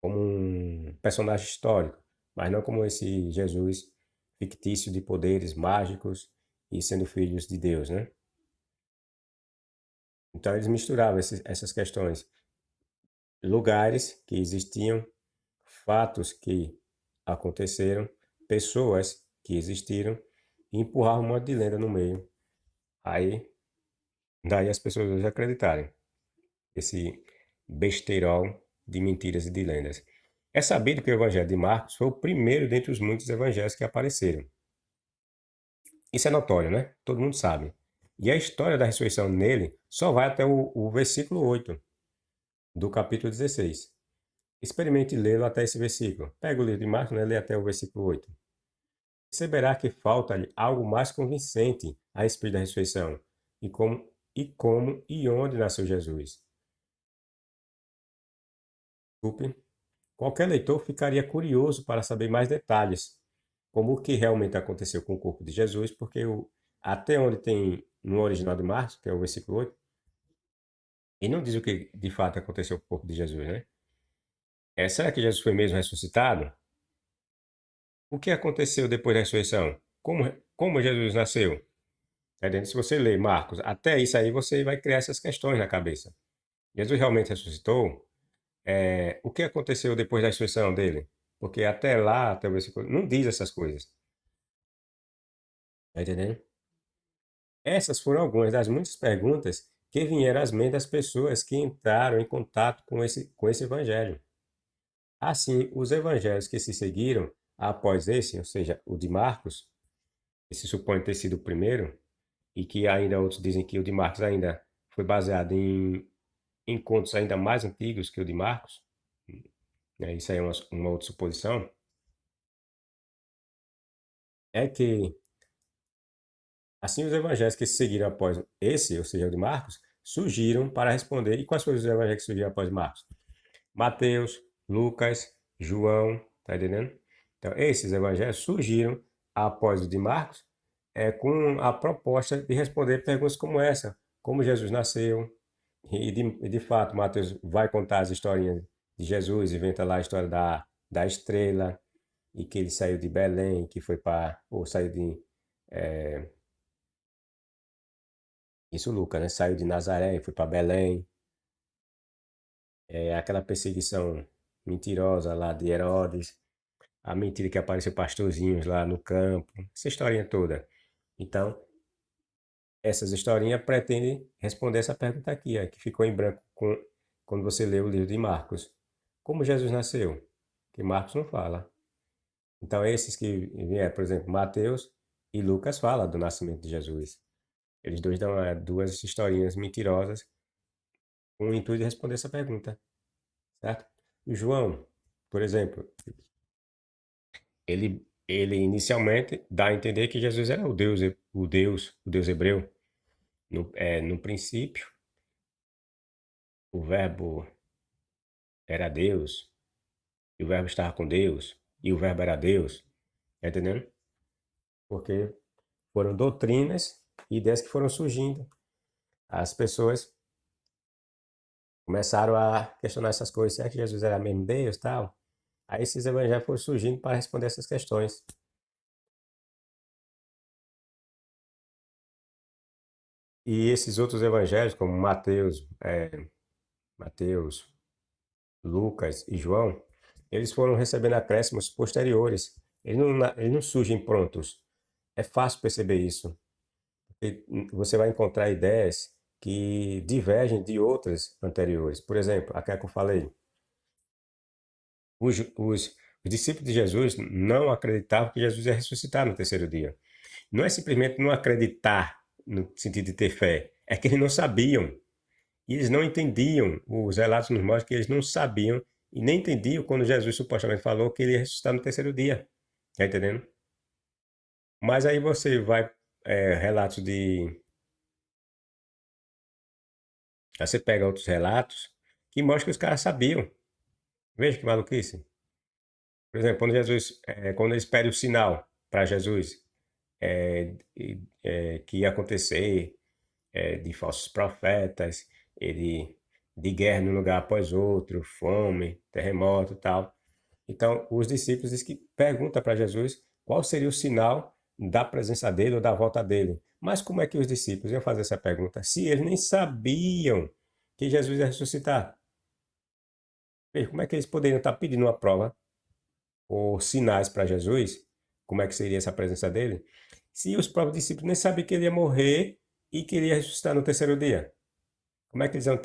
Como um personagem histórico, mas não como esse Jesus fictício de poderes mágicos e sendo filhos de Deus, né? Então eles misturavam essas questões, lugares que existiam, fatos que aconteceram, pessoas que existiram, e empurravam um monte de lenda no meio. Aí, daí as pessoas hoje acreditarem esse besteirol de mentiras e de lendas. É sabido que o Evangelho de Marcos foi o primeiro dentre os muitos evangelhos que apareceram. Isso é notório, né? Todo mundo sabe. E a história da ressurreição nele só vai até o versículo 8 do capítulo 16. Experimente lê-lo até esse versículo. Pega o livro de Marcos, né? Lê até o versículo 8. Perceberá que falta-lhe algo mais convincente a respeito da ressurreição e onde nasceu Jesus. Desculpe. Qualquer leitor ficaria curioso para saber mais detalhes, como o que realmente aconteceu com o corpo de Jesus, porque até onde tem no original de Marcos, que é o versículo 8, e não diz o que de fato aconteceu com o corpo de Jesus, né? Será que Jesus foi mesmo ressuscitado? O que aconteceu depois da ressurreição? Como Jesus nasceu? Tá entendendo? Se você ler Marcos, até isso aí você vai criar essas questões na cabeça. Jesus realmente ressuscitou? O que aconteceu depois da ressurreição dele? Porque até lá, até o versículo, não diz essas coisas. Tá entendendo? Essas foram algumas das muitas perguntas que vieram às mentes das pessoas que entraram em contato com esse evangelho. Assim, os evangelhos que se seguiram após esse, ou seja, o de Marcos, que se supõe ter sido o primeiro, e que ainda outros dizem que o de Marcos ainda foi baseado em contos ainda mais antigos que o de Marcos, né? Isso aí é uma outra suposição, é que, assim, os evangelhos que se seguiram após esse, ou seja, o de Marcos, surgiram para responder. E quais foram os evangelhos que surgiram após Marcos? Mateus, Lucas, João, tá entendendo? Então, esses evangelhos surgiram após o de Marcos, com a proposta de responder perguntas como essa: como Jesus nasceu, e de fato, Mateus vai contar as historinhas de Jesus, inventa lá a história da estrela, e que ele saiu de Belém, que foi para, ou saiu de, isso Lucas, né? Saiu de Nazaré e foi para Belém. Aquela perseguição mentirosa lá de Herodes, a mentira que apareceu pastorzinhos lá no campo, essa historinha toda. Então, essas historinhas pretendem responder essa pergunta aqui, que ficou em branco quando você lê o livro de Marcos. Como Jesus nasceu? Que Marcos não fala. Então, esses que vieram, por exemplo, Mateus e Lucas falam do nascimento de Jesus. Eles dois dão duas historinhas mentirosas com o intuito de responder essa pergunta, certo? E João, por exemplo, ele inicialmente dá a entender que Jesus era o Deus hebreu. No princípio, o verbo era Deus, e o verbo estava com Deus, e o verbo era Deus. Tá entendendo? Porque foram doutrinas e ideias que foram surgindo. As pessoas começaram a questionar essas coisas. Será que Jesus era mesmo Deus e tal? Aí esses evangelhos foram surgindo para responder essas questões. E esses outros evangelhos, como Mateus, Lucas e João, eles foram recebendo acréscimos posteriores. Eles não surgem prontos. É fácil perceber isso. Você vai encontrar ideias que divergem de outras anteriores. Por exemplo, aquela que eu falei, os discípulos de Jesus não acreditavam que Jesus ia ressuscitar no terceiro dia. Não é simplesmente não acreditar no sentido de ter fé, é que eles não sabiam. E eles não entendiam, os relatos nos mostram que eles não sabiam e nem entendiam quando Jesus supostamente falou que ele ia ressuscitar no terceiro dia. Tá entendendo? Mas aí você vai, relatos de. Aí você pega outros relatos que mostram que os caras sabiam. Veja que maluquice. Por exemplo, quando eles pedem o sinal para Jesus, que ia acontecer, de falsos profetas, ele, de guerra num lugar após outro, fome, terremoto e tal. Então, os discípulos diz que perguntam para Jesus qual seria o sinal da presença dele ou da volta dele. Mas como é que os discípulos iam fazer essa pergunta se eles nem sabiam que Jesus ia ressuscitar? Veja, como é que eles poderiam estar pedindo uma prova ou sinais para Jesus? Como é que seria essa presença dele? Se os próprios discípulos nem sabiam que ele ia morrer e que ele ia ressuscitar no terceiro dia. Como é que eles vão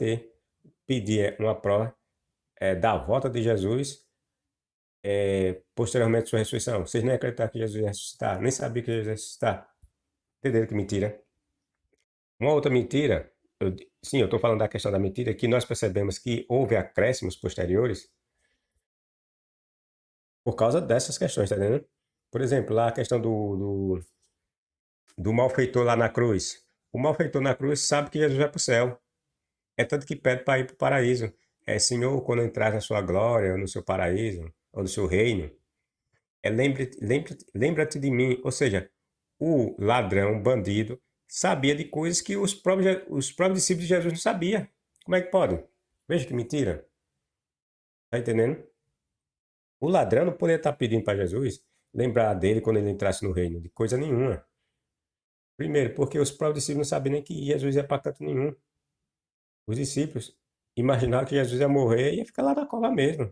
pedir uma prova da volta de Jesus, posteriormente à sua ressurreição? Vocês nem acreditaram que Jesus ia ressuscitar, nem sabiam que Jesus ia ressuscitar. Entenderam que mentira? Uma outra mentira, sim, eu estou falando da questão da mentira, que nós percebemos que houve acréscimos posteriores por causa dessas questões, tá entendendo? Por exemplo, lá a questão do malfeitor lá na cruz. O malfeitor na cruz sabe que Jesus vai para o céu. É tanto que pede para ir para o paraíso. Senhor, quando entrar na sua glória, ou no seu paraíso, ou no seu reino, lembra-te de mim. Ou seja, o ladrão, o bandido, sabia de coisas que os próprios discípulos de Jesus não sabiam. Como é que pode? Veja que mentira. Tá entendendo? O ladrão não poderia estar pedindo para Jesus lembrar dele quando ele entrasse no reino, de coisa nenhuma. Primeiro, porque os próprios discípulos não sabiam nem que Jesus ia para canto nenhum. Os discípulos imaginavam que Jesus ia morrer e ia ficar lá na cova mesmo.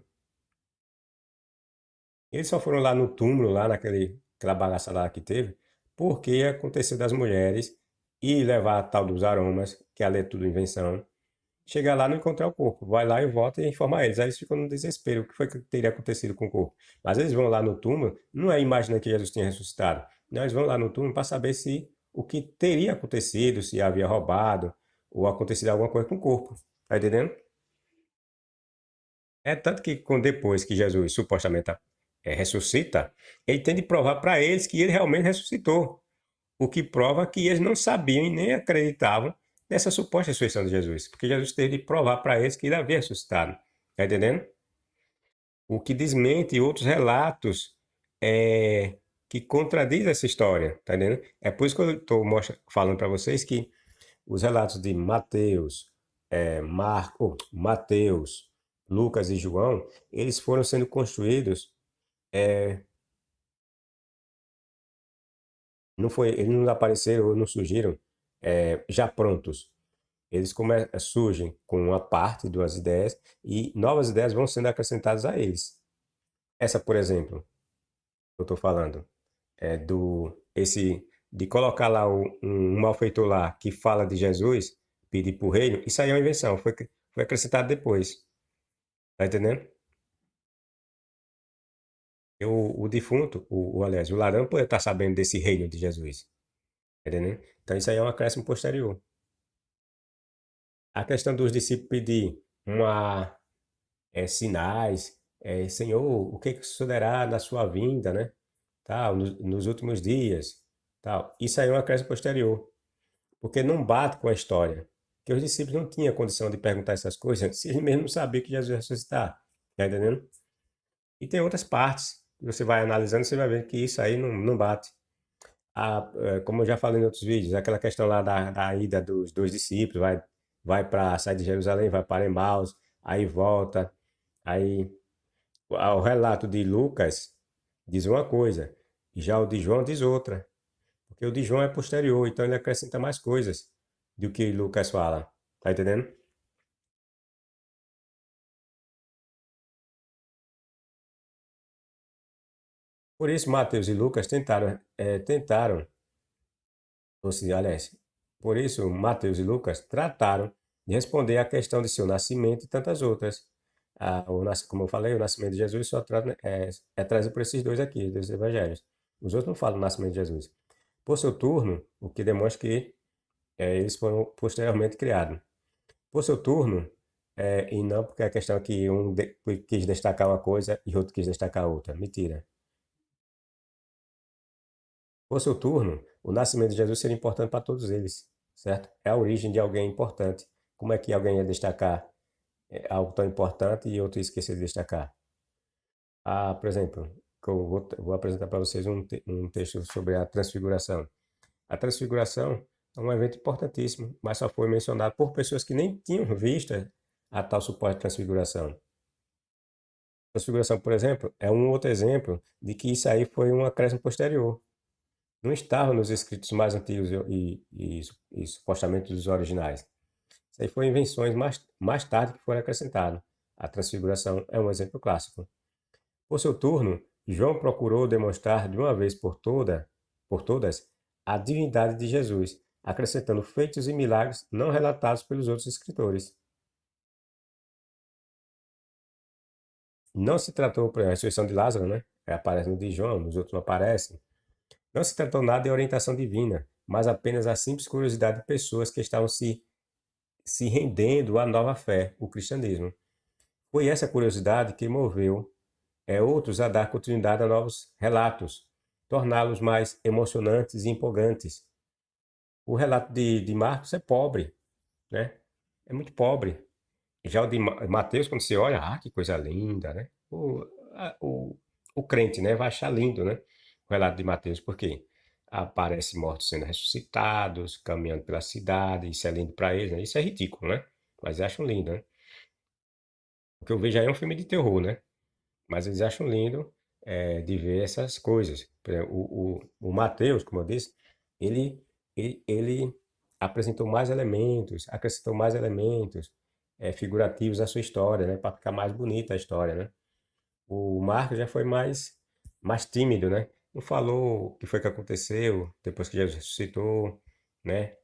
Eles só foram lá no túmulo, lá aquela bagaça lá que teve, porque aconteceu das mulheres e levar a tal dos aromas, que ali é tudo invenção. Chegar lá e não encontrar o corpo. Vai lá e volta e informar eles. Aí eles ficam no desespero. O que foi que teria acontecido com o corpo? Mas eles vão lá no túmulo, não é imaginando que Jesus tinha ressuscitado. Não, eles vão lá no túmulo para saber se o que teria acontecido, se havia roubado ou acontecido alguma coisa com o corpo. Tá entendendo? É tanto que depois que Jesus supostamente ressuscita, ele tem de provar para eles que ele realmente ressuscitou. O que prova que eles não sabiam e nem acreditavam nessa suposta ressurreição de Jesus. Porque Jesus teve de provar para eles que ele havia ressuscitado. Está entendendo? O que desmente outros relatos que contradiz essa história. Está entendendo? É por isso que eu estou falando para vocês que os relatos de Mateus, Lucas e João, eles foram sendo construídos, eles não apareceram ou não surgiram já prontos. Eles surgem com uma parte de umas ideias e novas ideias vão sendo acrescentadas a eles. Essa, por exemplo, que eu estou falando, de colocar lá um malfeitor lá que fala de Jesus, pedir para o reino, isso aí é uma invenção, foi acrescentado depois. Tá entendendo? O defunto, aliás, o ladrão pode estar sabendo desse reino de Jesus. Tá entendendo? Então isso aí é um acréscimo posterior. A questão dos discípulos pedir sinais, Senhor, o que sucederá na sua vinda, né? Tal, nos últimos dias, tal. Isso aí é um acréscimo posterior, porque não bate com a história. Porque os discípulos não tinham condição de perguntar essas coisas se eles mesmos não sabiam que Jesus ia ressuscitar. Tá entendendo? E tem outras partes que você vai analisando, você vai ver que isso aí não bate. Como eu já falei em outros vídeos, aquela questão lá da ida dos dois discípulos, sai de Jerusalém, vai para Emaús, aí volta, aí o relato de Lucas diz uma coisa, e já o de João diz outra, porque o de João é posterior, então ele acrescenta mais coisas, do que Lucas fala. Tá entendendo? Por isso, Mateus e Lucas ou seja, aliás, por isso, Mateus e Lucas trataram de responder à questão de seu nascimento e tantas outras. Como eu falei, o nascimento de Jesus só é trazido por esses dois aqui, dos evangelhos. Os outros não falam do nascimento de Jesus. Por seu turno, o que demonstra que eles foram posteriormente criados. Por seu turno, e não porque a questão é que quis destacar uma coisa e outro quis destacar outra. Mentira. Por seu turno, o nascimento de Jesus seria importante para todos eles, certo? É a origem de alguém importante. Como é que alguém ia destacar algo tão importante e outro ia esquecer de destacar? Por exemplo, que eu vou apresentar para vocês um texto sobre a transfiguração. A transfiguração é um evento importantíssimo, mas só foi mencionado por pessoas que nem tinham visto a tal suposta transfiguração. Transfiguração, por exemplo, é um outro exemplo de que isso aí foi um acréscimo posterior. Não estava nos escritos mais antigos e supostamente dos originais. Isso aí foram invenções mais tarde que foram acrescentadas. A transfiguração é um exemplo clássico. Por seu turno, João procurou demonstrar de uma vez por todas, a divindade de Jesus, acrescentando feitos e milagres não relatados pelos outros escritores. Não se tratou, por exemplo, a ressurreição de Lázaro, né? Aparece no de João, nos outros não aparece. Não se tratou nada de orientação divina, mas apenas a simples curiosidade de pessoas que estavam se rendendo à nova fé, o cristianismo. Foi essa curiosidade que moveu outros a dar continuidade a novos relatos, torná-los mais emocionantes e empolgantes. O relato de Marcos é pobre, né? É muito pobre. Já o de Mateus, quando você olha, que coisa linda, né? O crente, né, vai achar lindo, né? O relato de Mateus, porque aparece mortos sendo ressuscitados, caminhando pela cidade, isso é lindo para eles, né? Isso é ridículo, né? Mas acham lindo, né? O que eu vejo aí é um filme de terror, né? Mas eles acham lindo de ver essas coisas. Por exemplo, o Mateus, como eu disse, ele, ele apresentou mais elementos, acrescentou mais elementos figurativos à sua história, né? Para ficar mais bonita a história, né? O Marcos já foi mais tímido, né? Não falou o que foi que aconteceu depois que Jesus ressuscitou, né?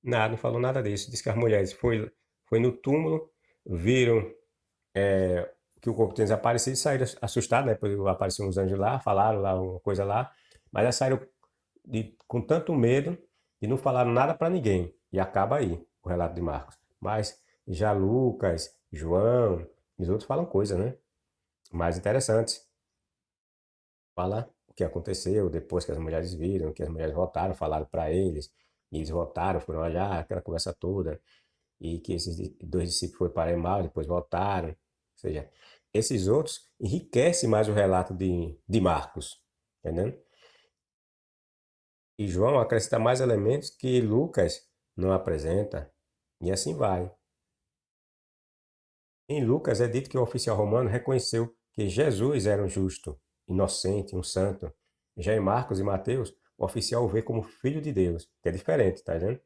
Nada, não falou nada disso. Diz que as mulheres foi no túmulo, viram que o corpo tinha desaparecido e saíram assustados, né? Depois apareceram uns anjos lá, falaram lá uma coisa lá, mas elas saíram com tanto medo e não falaram nada para ninguém. E acaba aí o relato de Marcos. Mas já Lucas, João, os outros falam coisas, né? Mais interessantes. Fala o que aconteceu depois que as mulheres viram, que as mulheres voltaram, falaram para eles, e eles voltaram, foram olhar aquela conversa toda, e que esses dois discípulos foram para Emaús, depois voltaram. Ou seja, esses outros enriquecem mais o relato de Marcos, entendendo? E João acrescenta mais elementos que Lucas não apresenta, e assim vai. Em Lucas é dito que o oficial romano reconheceu que Jesus era um justo, inocente, um santo. Já em Marcos e Mateus, o oficial o vê como filho de Deus, que é diferente, tá vendo?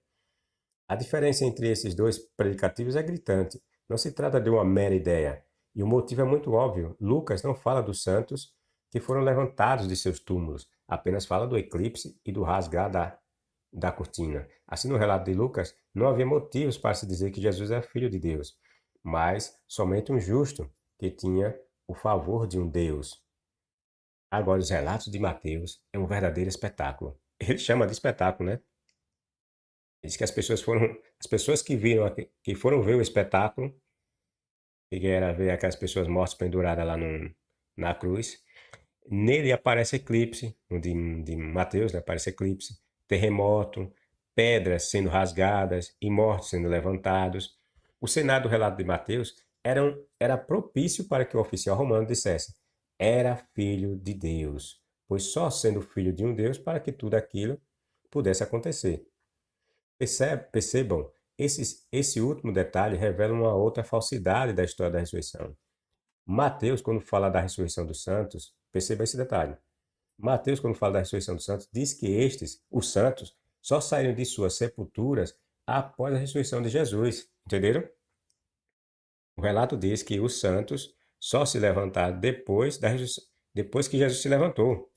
A diferença entre esses dois predicativos é gritante. Não se trata de uma mera ideia. E o motivo é muito óbvio. Lucas não fala dos santos que foram levantados de seus túmulos, apenas fala do eclipse e do rasgar da cortina. Assim, no relato de Lucas, não havia motivos para se dizer que Jesus é filho de Deus, mas somente um justo que tinha o favor de um Deus. Agora, os relatos de Mateus é um verdadeiro espetáculo. Ele chama de espetáculo, né? Diz que as pessoas que que foram ver o espetáculo, que era ver aquelas pessoas mortas penduradas lá na cruz, nele aparece eclipse, no de Mateus, né, aparece eclipse, terremoto, pedras sendo rasgadas e mortos sendo levantados. O cenário do relato de Mateus era propício para que o oficial romano dissesse: era filho de Deus, pois só sendo filho de um Deus para que tudo aquilo pudesse acontecer. Percebam, esse último detalhe revela uma outra falsidade da história da ressurreição. Mateus, quando fala da ressurreição dos santos, perceba esse detalhe. Mateus, quando fala da ressurreição dos santos, diz que estes, os santos, só saíram de suas sepulturas após a ressurreição de Jesus, entenderam? O relato diz que os santos só se levantaram depois que Jesus se levantou.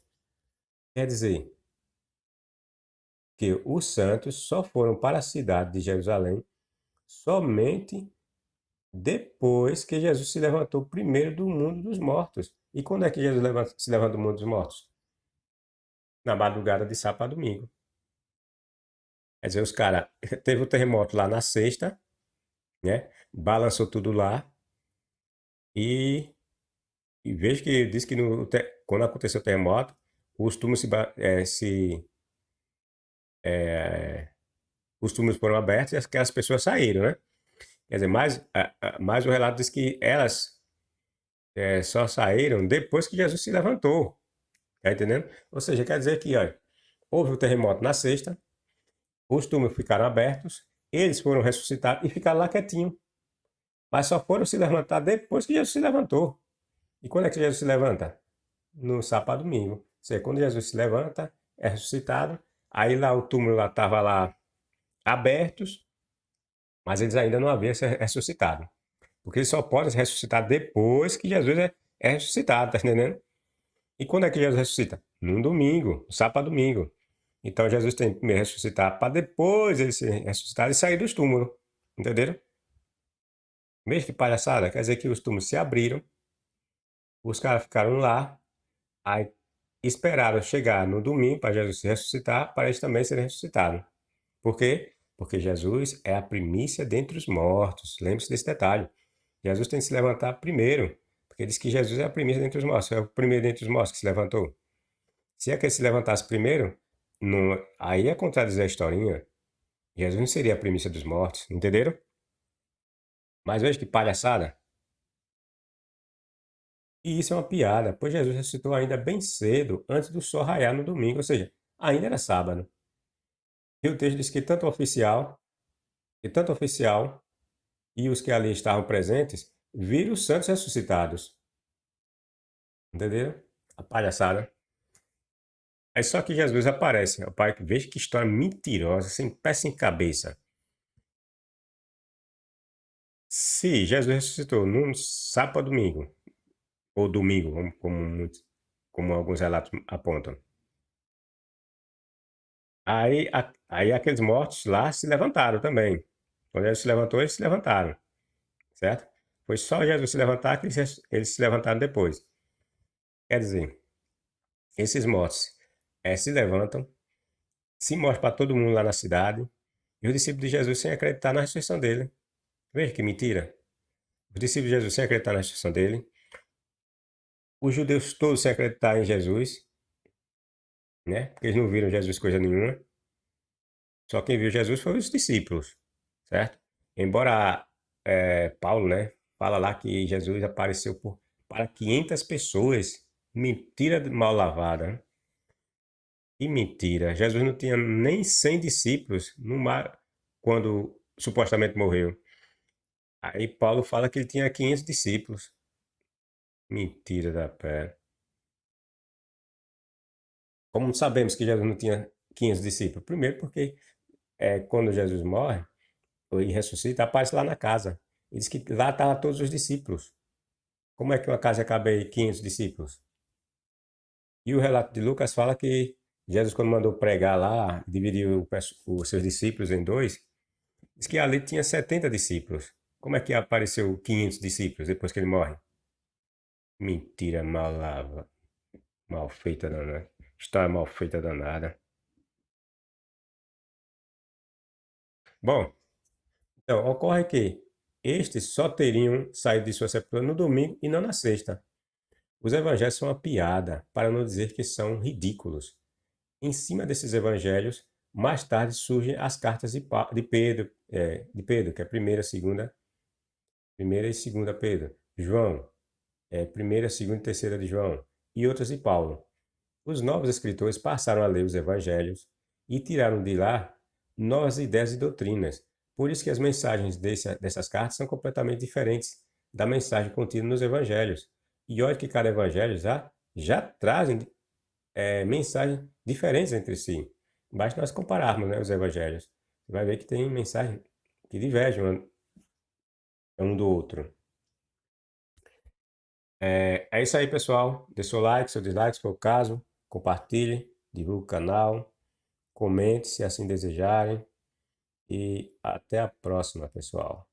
Quer dizer que os santos só foram para a cidade de Jerusalém somente depois que Jesus se levantou primeiro do mundo dos mortos. E quando é que Jesus se levanta do mundo dos mortos? Na madrugada de sábado a domingo. Quer dizer, os caras teve o terremoto lá na sexta, né? Balançou tudo lá e, veja que diz que quando aconteceu o terremoto, os túmulos os túmulos foram abertos e aquelas pessoas saíram, né? Quer dizer, mas o relato diz que elas só saíram depois que Jesus se levantou. Tá entendendo? Ou seja, quer dizer que olha, houve o terremoto na sexta, os túmulos ficaram abertos, eles foram ressuscitados e ficaram lá quietinhos. Mas só foram se levantar depois que Jesus se levantou. E quando é que Jesus se levanta? No sábado domingo. Ou seja, quando Jesus se levanta, é ressuscitado. Aí lá o túmulo lá estava lá abertos, mas eles ainda não haviam se ressuscitado. Porque eles só podem se ressuscitar depois que Jesus é ressuscitado, tá entendendo? E quando é que Jesus ressuscita? Num domingo, no sábado domingo. Então Jesus tem que primeiro ressuscitar para depois ele se ressuscitar e sair dos túmulos. Entenderam? Mesmo que palhaçada, quer dizer que os túmulos se abriram, os caras ficaram lá, aí esperaram chegar no domingo para Jesus se ressuscitar, para eles também serem ressuscitados. Por quê? Porque Jesus é a primícia dentre os mortos. Lembre-se desse detalhe. Jesus tem que se levantar primeiro, porque diz que Jesus é a primícia dentre os mortos. É o primeiro dentre os mortos que se levantou. Se é que ele se levantasse primeiro, aí é contradizer a historinha. Jesus não seria a primícia dos mortos, entenderam? Mas veja que palhaçada. E isso é uma piada, pois Jesus ressuscitou ainda bem cedo, antes do sol raiar no domingo, ou seja, ainda era sábado. E o texto diz que tanto oficial e os que ali estavam presentes viram os santos ressuscitados. Entenderam? A palhaçada. É só que Jesus aparece. O pai, veja que história mentirosa, sem pé sem cabeça. Se Jesus ressuscitou num sábado domingo, ou domingo, como alguns relatos apontam, aí aqueles mortos lá se levantaram também. Quando ele se levantou, eles se levantaram, certo? Foi só Jesus se levantar que eles se levantaram depois. Quer dizer, esses mortos se levantam, se mostram para todo mundo lá na cidade, e os discípulos de Jesus sem acreditar na ressurreição dele. Veja que mentira. Os discípulos de Jesus sem acreditar na ressurreição dele, os judeus todos sem acreditar em Jesus, né? Porque eles não viram Jesus coisa nenhuma. Só quem viu Jesus foram os discípulos, certo? Embora Paulo, né, fala lá que Jesus apareceu para 500 pessoas. Mentira mal lavada, né? Que mentira. Jesus não tinha nem 100 discípulos no mar quando supostamente morreu. Aí Paulo fala que ele tinha 500 discípulos. Mentira da pé. Como sabemos que Jesus não tinha 500 discípulos? Primeiro porque quando Jesus morre e ressuscita, aparece lá na casa. Ele diz que lá estavam todos os discípulos. Como é que uma casa ia caber 500 discípulos? E o relato de Lucas fala que Jesus, quando mandou pregar lá, dividiu os seus discípulos em dois, diz que ali tinha 70 discípulos. Como é que apareceu 500 discípulos depois que ele morre? Mentira mal feita danada. História mal feita danada. Bom, então, ocorre que estes só teriam saído de sua sepultura no domingo e não na sexta. Os evangelhos são uma piada, para não dizer que são ridículos. Em cima desses evangelhos, mais tarde surgem as cartas de Pedro, que é primeira e segunda Pedro, João, primeira, segunda e terceira de João, e outras de Paulo. Os novos escritores passaram a ler os evangelhos e tiraram de lá novas ideias e doutrinas. Por isso que as mensagens dessas cartas são completamente diferentes da mensagem contida nos evangelhos. E olha que cada evangelho já trazem mensagens diferentes entre si. Basta nós compararmos, né, os evangelhos. Você vai ver que tem mensagem que divergem um do outro. É isso aí, pessoal. Dê seu like, seu dislike, se for o caso. Compartilhe, divulgue o canal. Comente se assim desejarem. E até a próxima, pessoal.